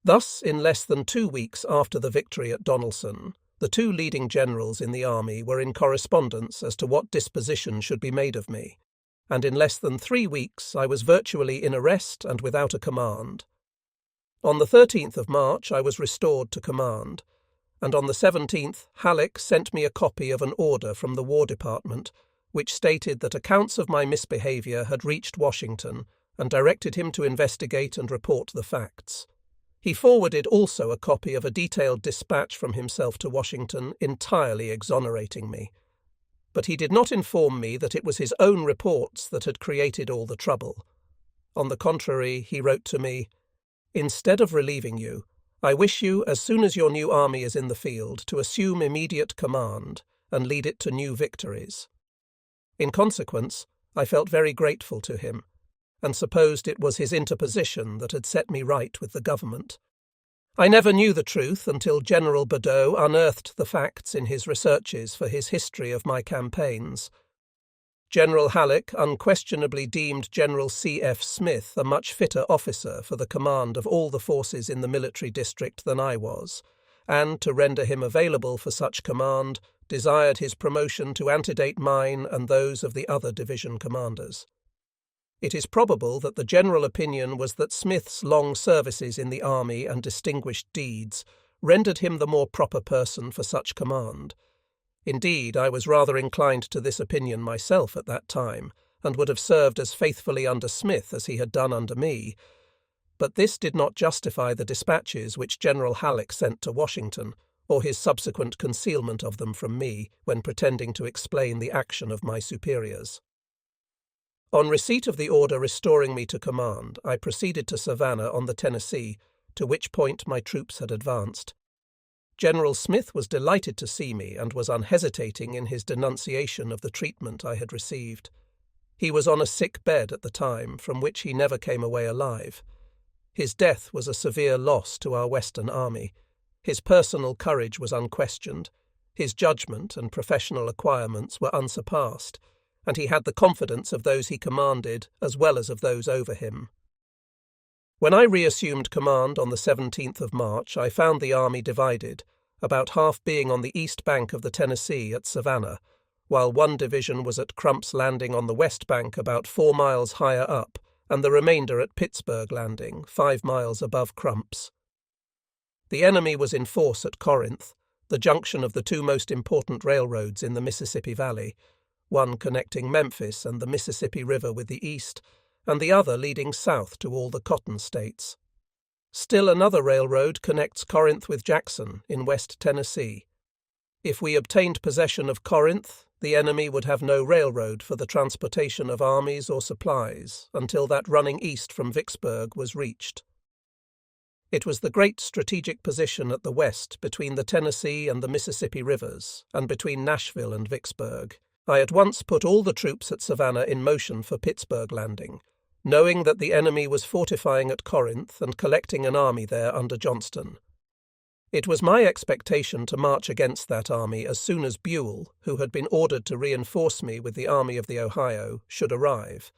Thus, in less than 2 weeks after the victory at Donelson, the two leading generals in the army were in correspondence as to what disposition should be made of me, and in less than 3 weeks I was virtually in arrest and without a command. On the 13th of March I was restored to command, and on the 17th Halleck sent me a copy of an order from the War Department which stated that accounts of my misbehavior had reached Washington and directed him to investigate and report the facts. He forwarded also a copy of a detailed dispatch from himself to Washington entirely exonerating me. But he did not inform me that it was his own reports that had created all the trouble. On the contrary, he wrote to me, "Instead of relieving you, I wish you, as soon as your new army is in the field, to assume immediate command and lead it to new victories." In consequence, I felt very grateful to him, and supposed it was his interposition that had set me right with the government. I never knew the truth until General Badeau unearthed the facts in his researches for his history of my campaigns. General Halleck unquestionably deemed General C.F. Smith a much fitter officer for the command of all the forces in the military district than I was, and, to render him available for such command, desired his promotion to antedate mine and those of the other division commanders. It is probable that the general opinion was that Smith's long services in the army and distinguished deeds rendered him the more proper person for such command. Indeed, I was rather inclined to this opinion myself at that time, and would have served as faithfully under Smith as he had done under me. But this did not justify the dispatches which General Halleck sent to Washington, or his subsequent concealment of them from me when pretending to explain the action of my superiors. On receipt of the order restoring me to command, I proceeded to Savannah on the Tennessee, to which point my troops had advanced. General Smith was delighted to see me and was unhesitating in his denunciation of the treatment I had received. He was on a sick bed at the time, from which he never came away alive. His death was a severe loss to our Western Army. His personal courage was unquestioned, his judgment and professional acquirements were unsurpassed, and he had the confidence of those he commanded as well as of those over him. When I reassumed command on the 17th of March, I found the army divided, about half being on the east bank of the Tennessee at Savannah, while one division was at Crump's Landing on the west bank about 4 miles higher up, and the remainder at Pittsburgh Landing, 5 miles above Crump's. The enemy was in force at Corinth, the junction of the two most important railroads in the Mississippi Valley, one connecting Memphis and the Mississippi River with the east, and the other leading south to all the cotton states. Still another railroad connects Corinth with Jackson in West Tennessee. If we obtained possession of Corinth, the enemy would have no railroad for the transportation of armies or supplies until that running east from Vicksburg was reached. It was the great strategic position at the west between the Tennessee and the Mississippi rivers, and between Nashville and Vicksburg. I at once put all the troops at Savannah in motion for Pittsburgh Landing, knowing that the enemy was fortifying at Corinth and collecting an army there under Johnston. It was my expectation to march against that army as soon as Buell, who had been ordered to reinforce me with the Army of the Ohio, should arrive,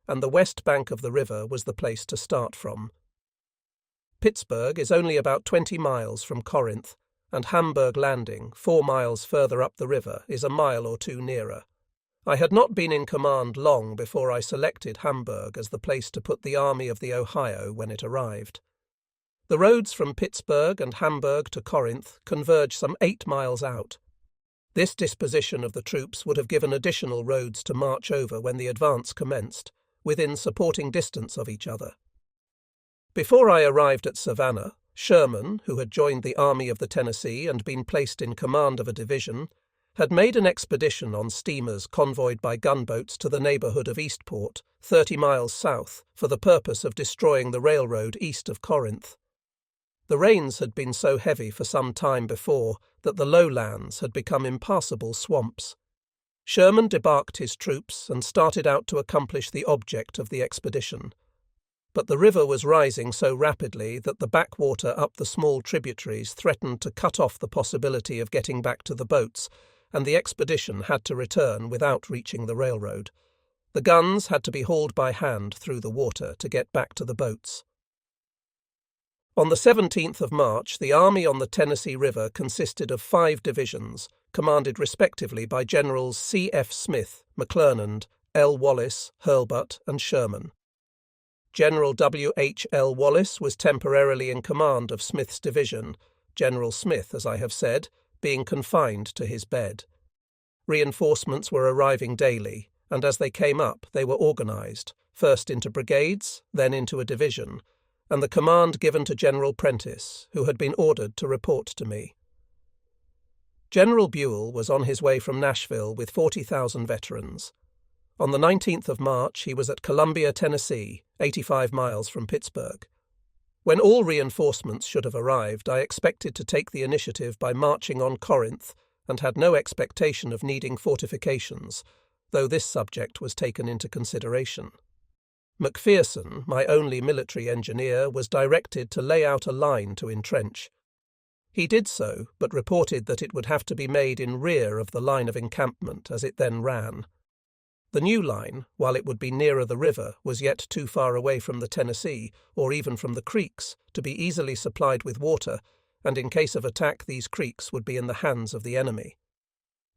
and the west bank of the river was the place to start from. Pittsburgh is only about 20 miles from Corinth, and Hamburg Landing, 4 miles further up the river, is a mile or two nearer. I had not been in command long before I selected Hamburg as the place to put the Army of the Ohio when it arrived. The roads from Pittsburgh and Hamburg to Corinth converge some 8 miles out. This disposition of the troops would have given additional roads to march over when the advance commenced, within supporting distance of each other. Before I arrived at Savannah, Sherman, who had joined the Army of the Tennessee and been placed in command of a division, had made an expedition on steamers convoyed by gunboats to the neighbourhood of Eastport, 30 miles south, for the purpose of destroying the railroad east of Corinth. The rains had been so heavy for some time before that the lowlands had become impassable swamps. Sherman debarked his troops and started out to accomplish the object of the expedition. But the river was rising so rapidly that the backwater up the small tributaries threatened to cut off the possibility of getting back to the boats, and the expedition had to return without reaching the railroad. The guns had to be hauled by hand through the water to get back to the boats. On the 17th of March, the army on the Tennessee River consisted of 5 divisions, commanded respectively by Generals C. F. Smith, McClernand, L. Wallace, Hurlbut, and Sherman. General W. H. L. Wallace was temporarily in command of Smith's division, General Smith, as I have said, being confined to his bed. Reinforcements were arriving daily, and as they came up they were organised, first into brigades, then into a division, and the command given to General Prentice, who had been ordered to report to me. General Buell was on his way from Nashville with 40,000 veterans. On the 19th of March he was at Columbia, Tennessee, 85 miles from Pittsburgh. When all reinforcements should have arrived, I expected to take the initiative by marching on Corinth, and had no expectation of needing fortifications, though this subject was taken into consideration. Macpherson, my only military engineer, was directed to lay out a line to entrench. He did so, but reported that it would have to be made in rear of the line of encampment as it then ran. The new line, while it would be nearer the river, was yet too far away from the Tennessee, or even from the creeks, to be easily supplied with water, and in case of attack these creeks would be in the hands of the enemy.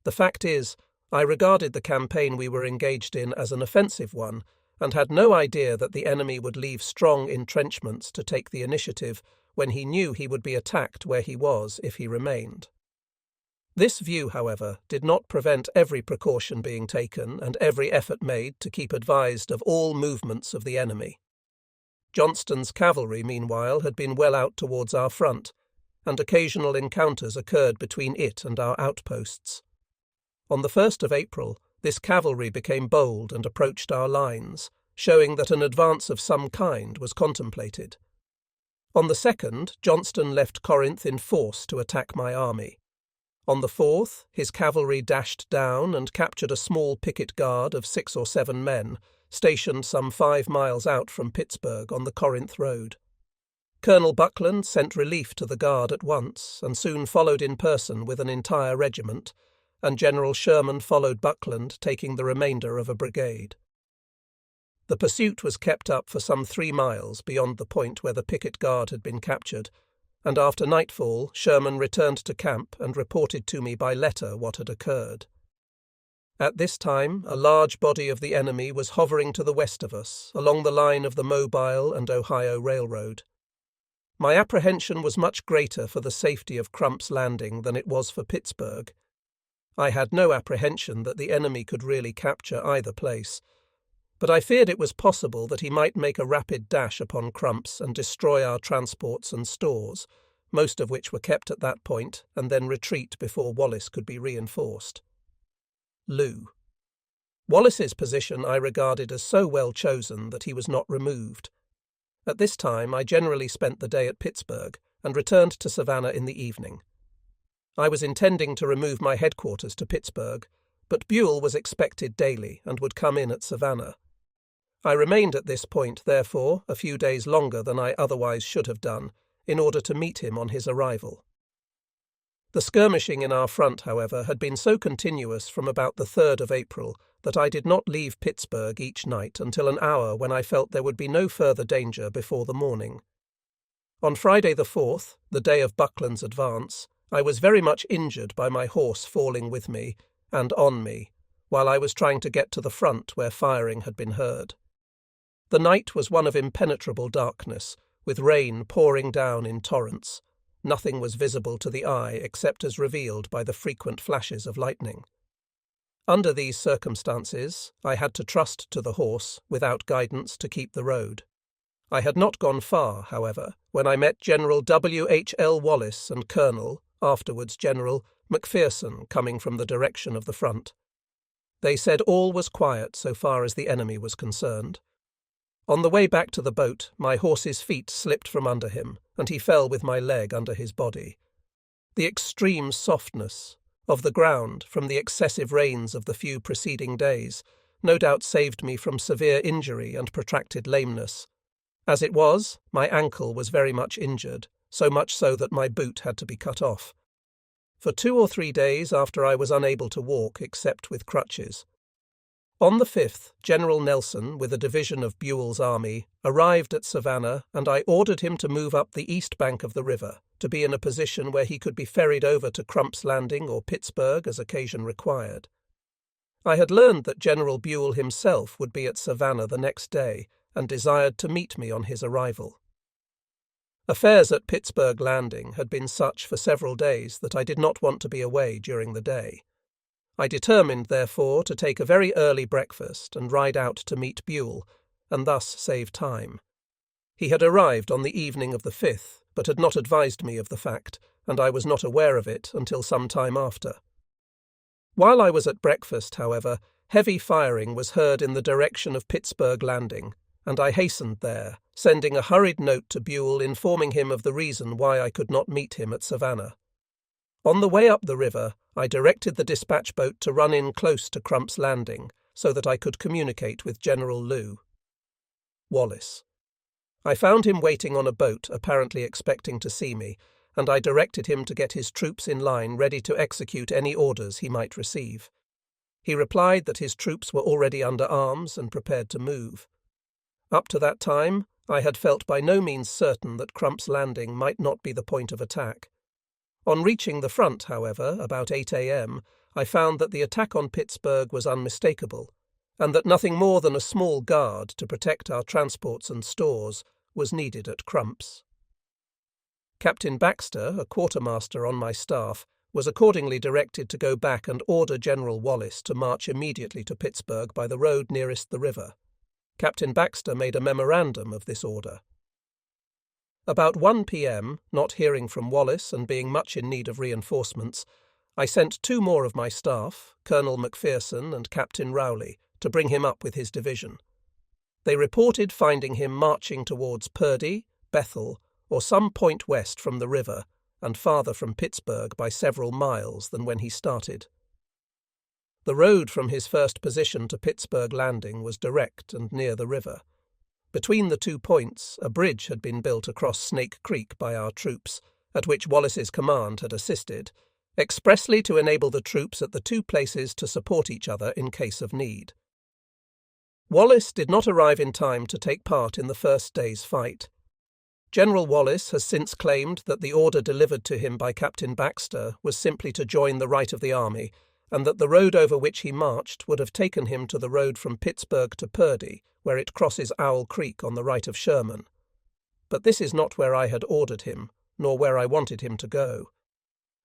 The fact is, I regarded the campaign we were engaged in as an offensive one, and had no idea that the enemy would leave strong entrenchments to take the initiative when he knew he would be attacked where he was if he remained. This view, however, did not prevent every precaution being taken and every effort made to keep advised of all movements of the enemy. Johnston's cavalry, meanwhile, had been well out towards our front, and occasional encounters occurred between it and our outposts. On the 1st of April, this cavalry became bold and approached our lines, showing that an advance of some kind was contemplated. On the 2nd, Johnston left Corinth in force to attack my army. On the 4th, his cavalry dashed down and captured a small picket guard of 6 or 7 men, stationed some 5 miles out from Pittsburgh on the Corinth road. Colonel Buckland sent relief to the guard at once, and soon followed in person with an entire regiment, and General Sherman followed Buckland, taking the remainder of a brigade. The pursuit was kept up for some 3 miles beyond the point where the picket guard had been captured, and after nightfall Sherman returned to camp and reported to me by letter what had occurred. At this time, a large body of the enemy was hovering to the west of us, along the line of the Mobile and Ohio Railroad. My apprehension was much greater for the safety of Crump's Landing than it was for Pittsburgh. I had no apprehension that the enemy could really capture either place, but I feared it was possible that he might make a rapid dash upon Crump's and destroy our transports and stores, most of which were kept at that point, and then retreat before Wallace could be reinforced. Lou. Wallace's position I regarded as so well chosen that he was not removed. At this time I generally spent the day at Pittsburgh, and returned to Savannah in the evening. I was intending to remove my headquarters to Pittsburgh, but Buell was expected daily and would come in at Savannah. I remained at this point, therefore, a few days longer than I otherwise should have done, in order to meet him on his arrival. The skirmishing in our front, however, had been so continuous from about the 3rd of April that I did not leave Pittsburgh each night until an hour when I felt there would be no further danger before the morning. On Friday the 4th, the day of Buckland's advance, I was very much injured by my horse falling with me and on me, while I was trying to get to the front where firing had been heard. The night was one of impenetrable darkness, with rain pouring down in torrents. Nothing was visible to the eye except as revealed by the frequent flashes of lightning. Under these circumstances, I had to trust to the horse, without guidance, to keep the road. I had not gone far, however, when I met General W.H.L. Wallace and Colonel, afterwards General, Macpherson coming from the direction of the front. They said all was quiet so far as the enemy was concerned. On the way back to the boat, my horse's feet slipped from under him, and he fell with my leg under his body. The extreme softness of the ground from the excessive rains of the few preceding days no doubt saved me from severe injury and protracted lameness. As it was, my ankle was very much injured, so much so that my boot had to be cut off. For 2 or 3 days after I was unable to walk except with crutches. On the 5th, General Nelson, with a division of Buell's army, arrived at Savannah, and I ordered him to move up the east bank of the river, to be in a position where he could be ferried over to Crump's Landing or Pittsburgh as occasion required. I had learned that General Buell himself would be at Savannah the next day, and desired to meet me on his arrival. Affairs at Pittsburgh Landing had been such for several days that I did not want to be away during the day. I determined, therefore, to take a very early breakfast and ride out to meet Buell, and thus save time. He had arrived on the evening of the 5th, but had not advised me of the fact, and I was not aware of it until some time after. While I was at breakfast, however, heavy firing was heard in the direction of Pittsburgh Landing, and I hastened there, sending a hurried note to Buell informing him of the reason why I could not meet him at Savannah. On the way up the river, I directed the dispatch boat to run in close to Crump's Landing, so that I could communicate with General Lou. Wallace. I found him waiting on a boat, apparently expecting to see me, and I directed him to get his troops in line ready to execute any orders he might receive. He replied that his troops were already under arms and prepared to move. Up to that time, I had felt by no means certain that Crump's Landing might not be the point of attack. On reaching the front, however, about 8 a.m., I found that the attack on Pittsburgh was unmistakable, and that nothing more than a small guard to protect our transports and stores was needed at Crump's. Captain Baxter, a quartermaster on my staff, was accordingly directed to go back and order General Wallace to march immediately to Pittsburgh by the road nearest the river. Captain Baxter made a memorandum of this order. About 1 p.m., not hearing from Wallace and being much in need of reinforcements, I sent 2 more of my staff, Colonel Macpherson and Captain Rowley, to bring him up with his division. They reported finding him marching towards Purdy, Bethel, or some point west from the river and farther from Pittsburgh by several miles than when he started. The road from his first position to Pittsburgh Landing was direct and near the river. Between the 2 points, a bridge had been built across Snake Creek by our troops, at which Wallace's command had assisted, expressly to enable the troops at the 2 places to support each other in case of need. Wallace did not arrive in time to take part in the first day's fight. General Wallace has since claimed that the order delivered to him by Captain Baxter was simply to join the right of the army, and that the road over which he marched would have taken him to the road from Pittsburgh to Purdy, where it crosses Owl Creek on the right of Sherman. But this is not where I had ordered him, nor where I wanted him to go.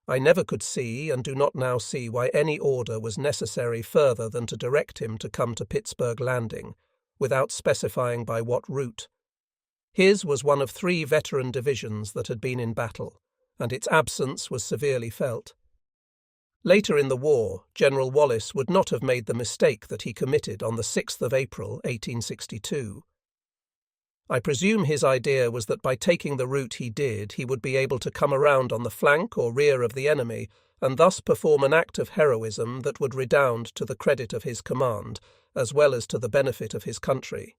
I never could see, and do not now see, why any order was necessary further than to direct him to come to Pittsburgh Landing, without specifying by what route. His was one of 3 veteran divisions that had been in battle, and its absence was severely felt. Later in the war, General Wallace would not have made the mistake that he committed on the 6th of April, 1862. I presume his idea was that by taking the route he did, he would be able to come around on the flank or rear of the enemy, and thus perform an act of heroism that would redound to the credit of his command, as well as to the benefit of his country.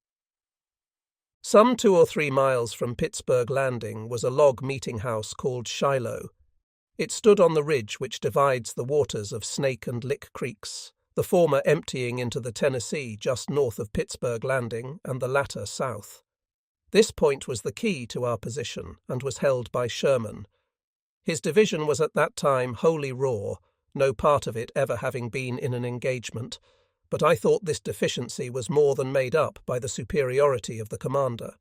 Some 2 or 3 miles from Pittsburgh Landing was a log meeting house called Shiloh. It stood on the ridge which divides the waters of Snake and Lick Creeks, the former emptying into the Tennessee just north of Pittsburgh Landing and the latter south. This point was the key to our position and was held by Sherman. His division was at that time wholly raw, no part of it ever having been in an engagement, but I thought this deficiency was more than made up by the superiority of the commander.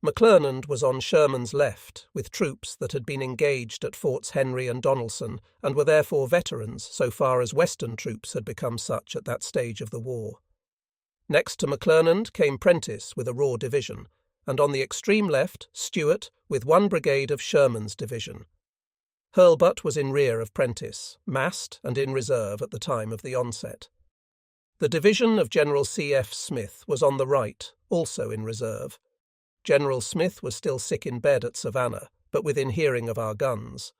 McClernand was on Sherman's left, with troops that had been engaged at Forts Henry and Donelson, and were therefore veterans so far as Western troops had become such at that stage of the war. Next to McClernand came Prentiss with a raw division, and on the extreme left, Stewart with 1 brigade of Sherman's division. Hurlbut was in rear of Prentiss, massed and in reserve at the time of the onset. The division of General C.F. Smith was on the right, also in reserve. General Smith was still sick in bed at Savannah, but within hearing of our guns.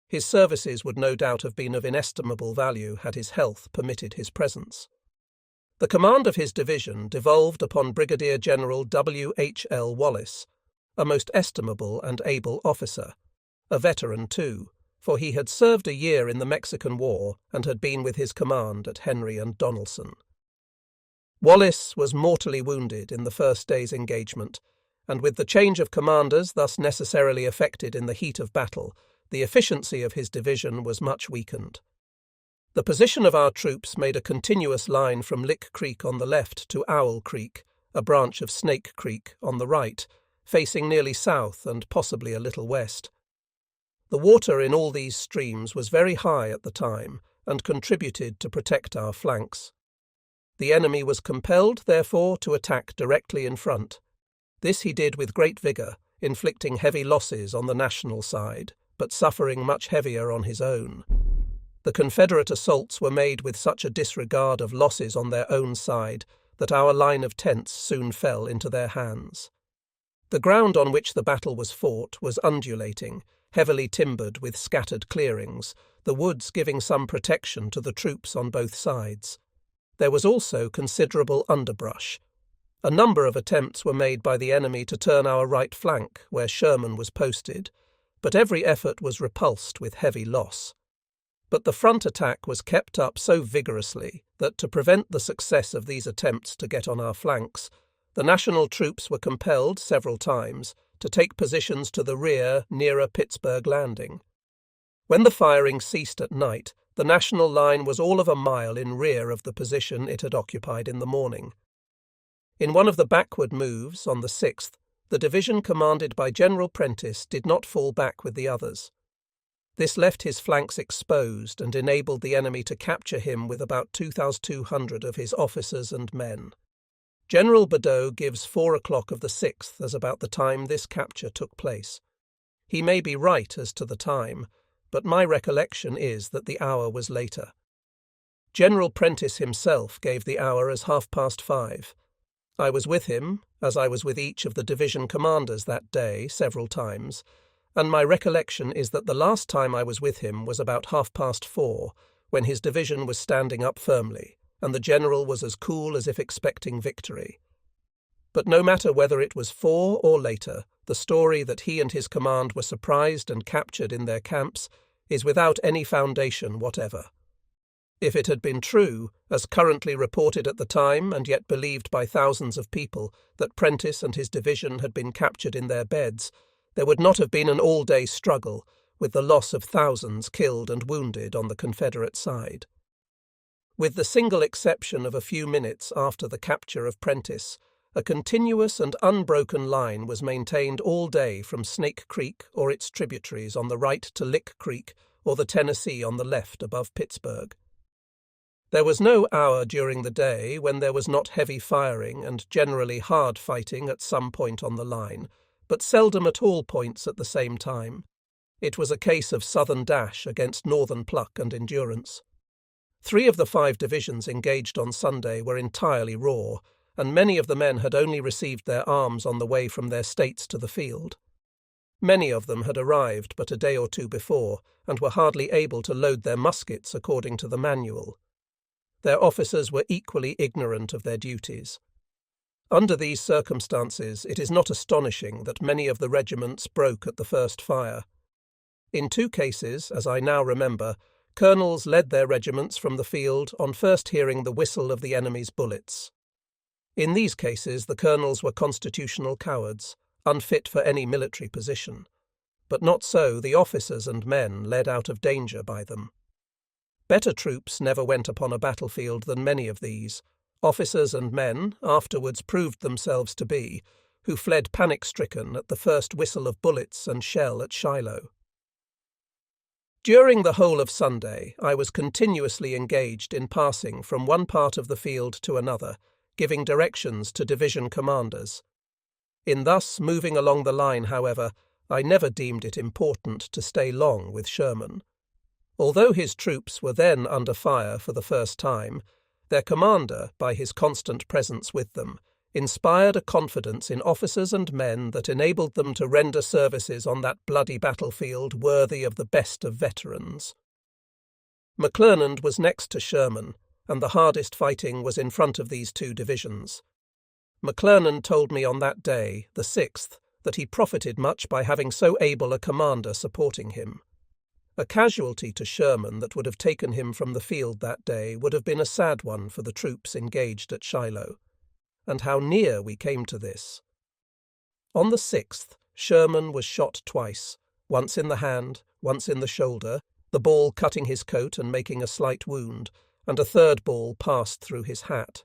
His services would no doubt have been of inestimable value had his health permitted his presence. The command of his division devolved upon Brigadier General W. H. L. Wallace, a most estimable and able officer, a veteran too, for he had served a year in the Mexican War and had been with his command at Henry and Donelson. Wallace was mortally wounded in the first day's engagement, and with the change of commanders thus necessarily effected in the heat of battle, the efficiency of his division was much weakened. The position of our troops made a continuous line from Lick Creek on the left to Owl Creek, a branch of Snake Creek, on the right, facing nearly south and possibly a little west. The water in all these streams was very high at the time and contributed to protect our flanks. The enemy was compelled, therefore, to attack directly in front. This he did with great vigour, inflicting heavy losses on the national side, but suffering much heavier on his own. The Confederate assaults were made with such a disregard of losses on their own side that our line of tents soon fell into their hands. The ground on which the battle was fought was undulating, heavily timbered with scattered clearings, the woods giving some protection to the troops on both sides. There was also considerable underbrush. A number of attempts were made by the enemy to turn our right flank, where Sherman was posted, but every effort was repulsed with heavy loss. But the front attack was kept up so vigorously that, to prevent the success of these attempts to get on our flanks, the National troops were compelled several times to take positions to the rear nearer Pittsburgh Landing. When the firing ceased at night, the National line was all of a mile in rear of the position it had occupied in the morning. In one of the backward moves, on the 6th, the division commanded by General Prentiss did not fall back with the others. This left his flanks exposed and enabled the enemy to capture him with about 2,200 of his officers and men. General Badeau gives 4 o'clock of the 6th as about the time this capture took place. He may be right as to the time, but my recollection is that the hour was later. General Prentiss himself gave the hour as 5:30. I was with him, as I was with each of the division commanders that day several times, and my recollection is that the last time I was with him was about 4:30, when his division was standing up firmly, and the general was as cool as if expecting victory. But no matter whether it was 4 or later, the story that he and his command were surprised and captured in their camps is without any foundation whatever. If it had been true, as currently reported at the time and yet believed by thousands of people, that Prentiss and his division had been captured in their beds, there would not have been an all-day struggle, with the loss of thousands killed and wounded on the Confederate side. With the single exception of a few minutes after the capture of Prentiss, a continuous and unbroken line was maintained all day from Snake Creek or its tributaries on the right to Lick Creek or the Tennessee on the left above Pittsburgh. There was no hour during the day when there was not heavy firing and generally hard fighting at some point on the line, but seldom at all points at the same time. It was a case of Southern dash against Northern pluck and endurance. 3 of the 5 divisions engaged on Sunday were entirely raw, and many of the men had only received their arms on the way from their states to the field. Many of them had arrived but a day or 2 before, and were hardly able to load their muskets according to the manual. Their officers were equally ignorant of their duties. Under these circumstances, it is not astonishing that many of the regiments broke at the first fire. In 2 cases, as I now remember, colonels led their regiments from the field on first hearing the whistle of the enemy's bullets. In these cases, the colonels were constitutional cowards, unfit for any military position, but not so the officers and men led out of danger by them. Better troops never went upon a battlefield than many of these, officers and men afterwards proved themselves to be, who fled panic-stricken at the first whistle of bullets and shell at Shiloh. During the whole of Sunday, I was continuously engaged in passing from one part of the field to another, giving directions to division commanders. In thus moving along the line, however, I never deemed it important to stay long with Sherman. Although his troops were then under fire for the first time, their commander, by his constant presence with them, inspired a confidence in officers and men that enabled them to render services on that bloody battlefield worthy of the best of veterans. McClernand was next to Sherman, and the hardest fighting was in front of these 2 divisions. McClernand told me on that day, the 6th, that he profited much by having so able a commander supporting him. A casualty to Sherman that would have taken him from the field that day would have been a sad one for the troops engaged at Shiloh. And how near we came to this. On the 6th, Sherman was shot twice, once in the hand, once in the shoulder, the ball cutting his coat and making a slight wound, and a 3rd ball passed through his hat.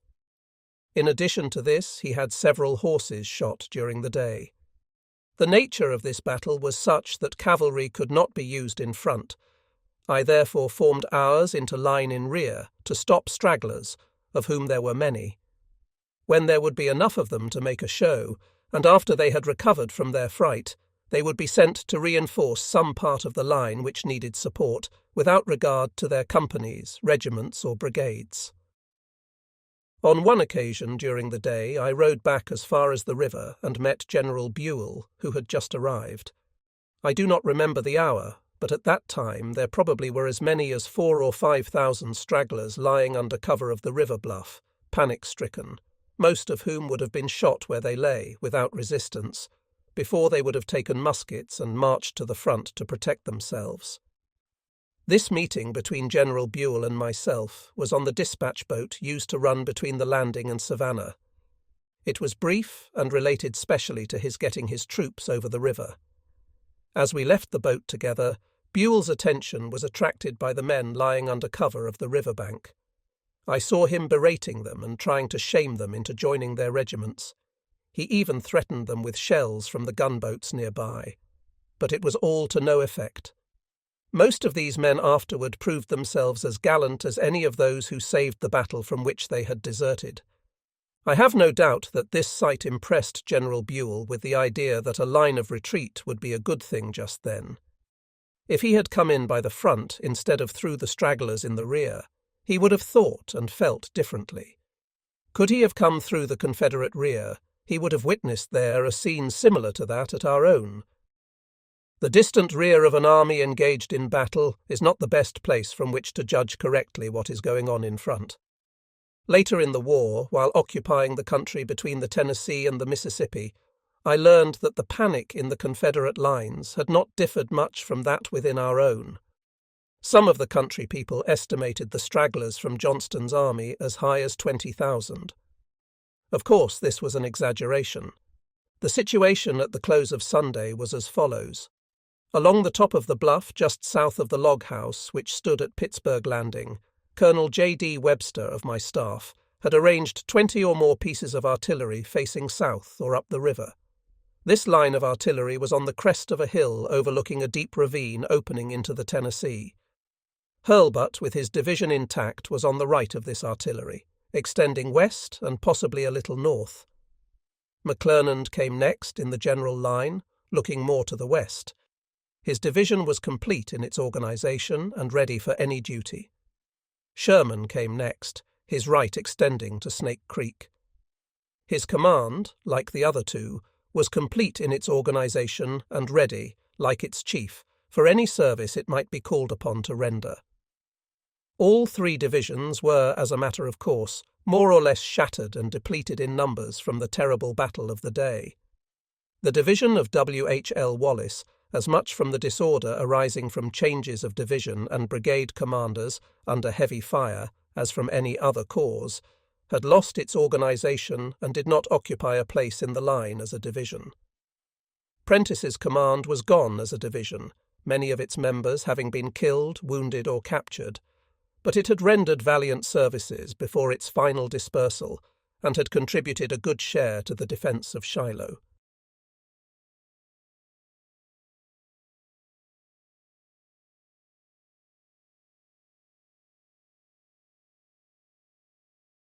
In addition to this, he had several horses shot during the day. The nature of this battle was such that cavalry could not be used in front. I therefore formed ours into line in rear to stop stragglers, of whom there were many. When there would be enough of them to make a show, and after they had recovered from their fright, they would be sent to reinforce some part of the line which needed support, without regard to their companies, regiments, or brigades. On one occasion during the day I rode back as far as the river and met General Buell, who had just arrived. I do not remember the hour, but at that time there probably were as many as 4,000 or 5,000 stragglers lying under cover of the river bluff, panic-stricken, most of whom would have been shot where they lay, without resistance, before they would have taken muskets and marched to the front to protect themselves. This meeting between General Buell and myself was on the dispatch boat used to run between the landing and Savannah. It was brief and related specially to his getting his troops over the river. As we left the boat together, Buell's attention was attracted by the men lying under cover of the riverbank. I saw him berating them and trying to shame them into joining their regiments. He even threatened them with shells from the gunboats nearby. But it was all to no effect. Most of these men afterward proved themselves as gallant as any of those who saved the battle from which they had deserted. I have no doubt that this sight impressed General Buell with the idea that a line of retreat would be a good thing just then. If he had come in by the front instead of through the stragglers in the rear, he would have thought and felt differently. Could he have come through the Confederate rear, he would have witnessed there a scene similar to that at our own. The distant rear of an army engaged in battle is not the best place from which to judge correctly what is going on in front. Later in the war, while occupying the country between the Tennessee and the Mississippi, I learned that the panic in the Confederate lines had not differed much from that within our own. Some of the country people estimated the stragglers from Johnston's army as high as 20,000. Of course, this was an exaggeration. The situation at the close of Sunday was as follows. Along the top of the bluff just south of the log house, which stood at Pittsburgh Landing, Colonel J.D. Webster of my staff had arranged 20 or more pieces of artillery facing south or up the river. This line of artillery was on the crest of a hill overlooking a deep ravine opening into the Tennessee. Hurlbut, with his division intact, was on the right of this artillery, extending west and possibly a little north. McClernand came next in the general line, looking more to the west. His division was complete in its organization and ready for any duty. Sherman came next, his right extending to Snake Creek. His command, like the other two, was complete in its organization and ready, like its chief, for any service it might be called upon to render. All three divisions were, as a matter of course, more or less shattered and depleted in numbers from the terrible battle of the day. The division of W.H.L. Wallace, as much from the disorder arising from changes of division and brigade commanders under heavy fire as from any other cause, had lost its organization and did not occupy a place in the line as a division. Prentice's command was gone as a division, many of its members having been killed, wounded, or captured, but it had rendered valiant services before its final dispersal and had contributed a good share to the defence of Shiloh.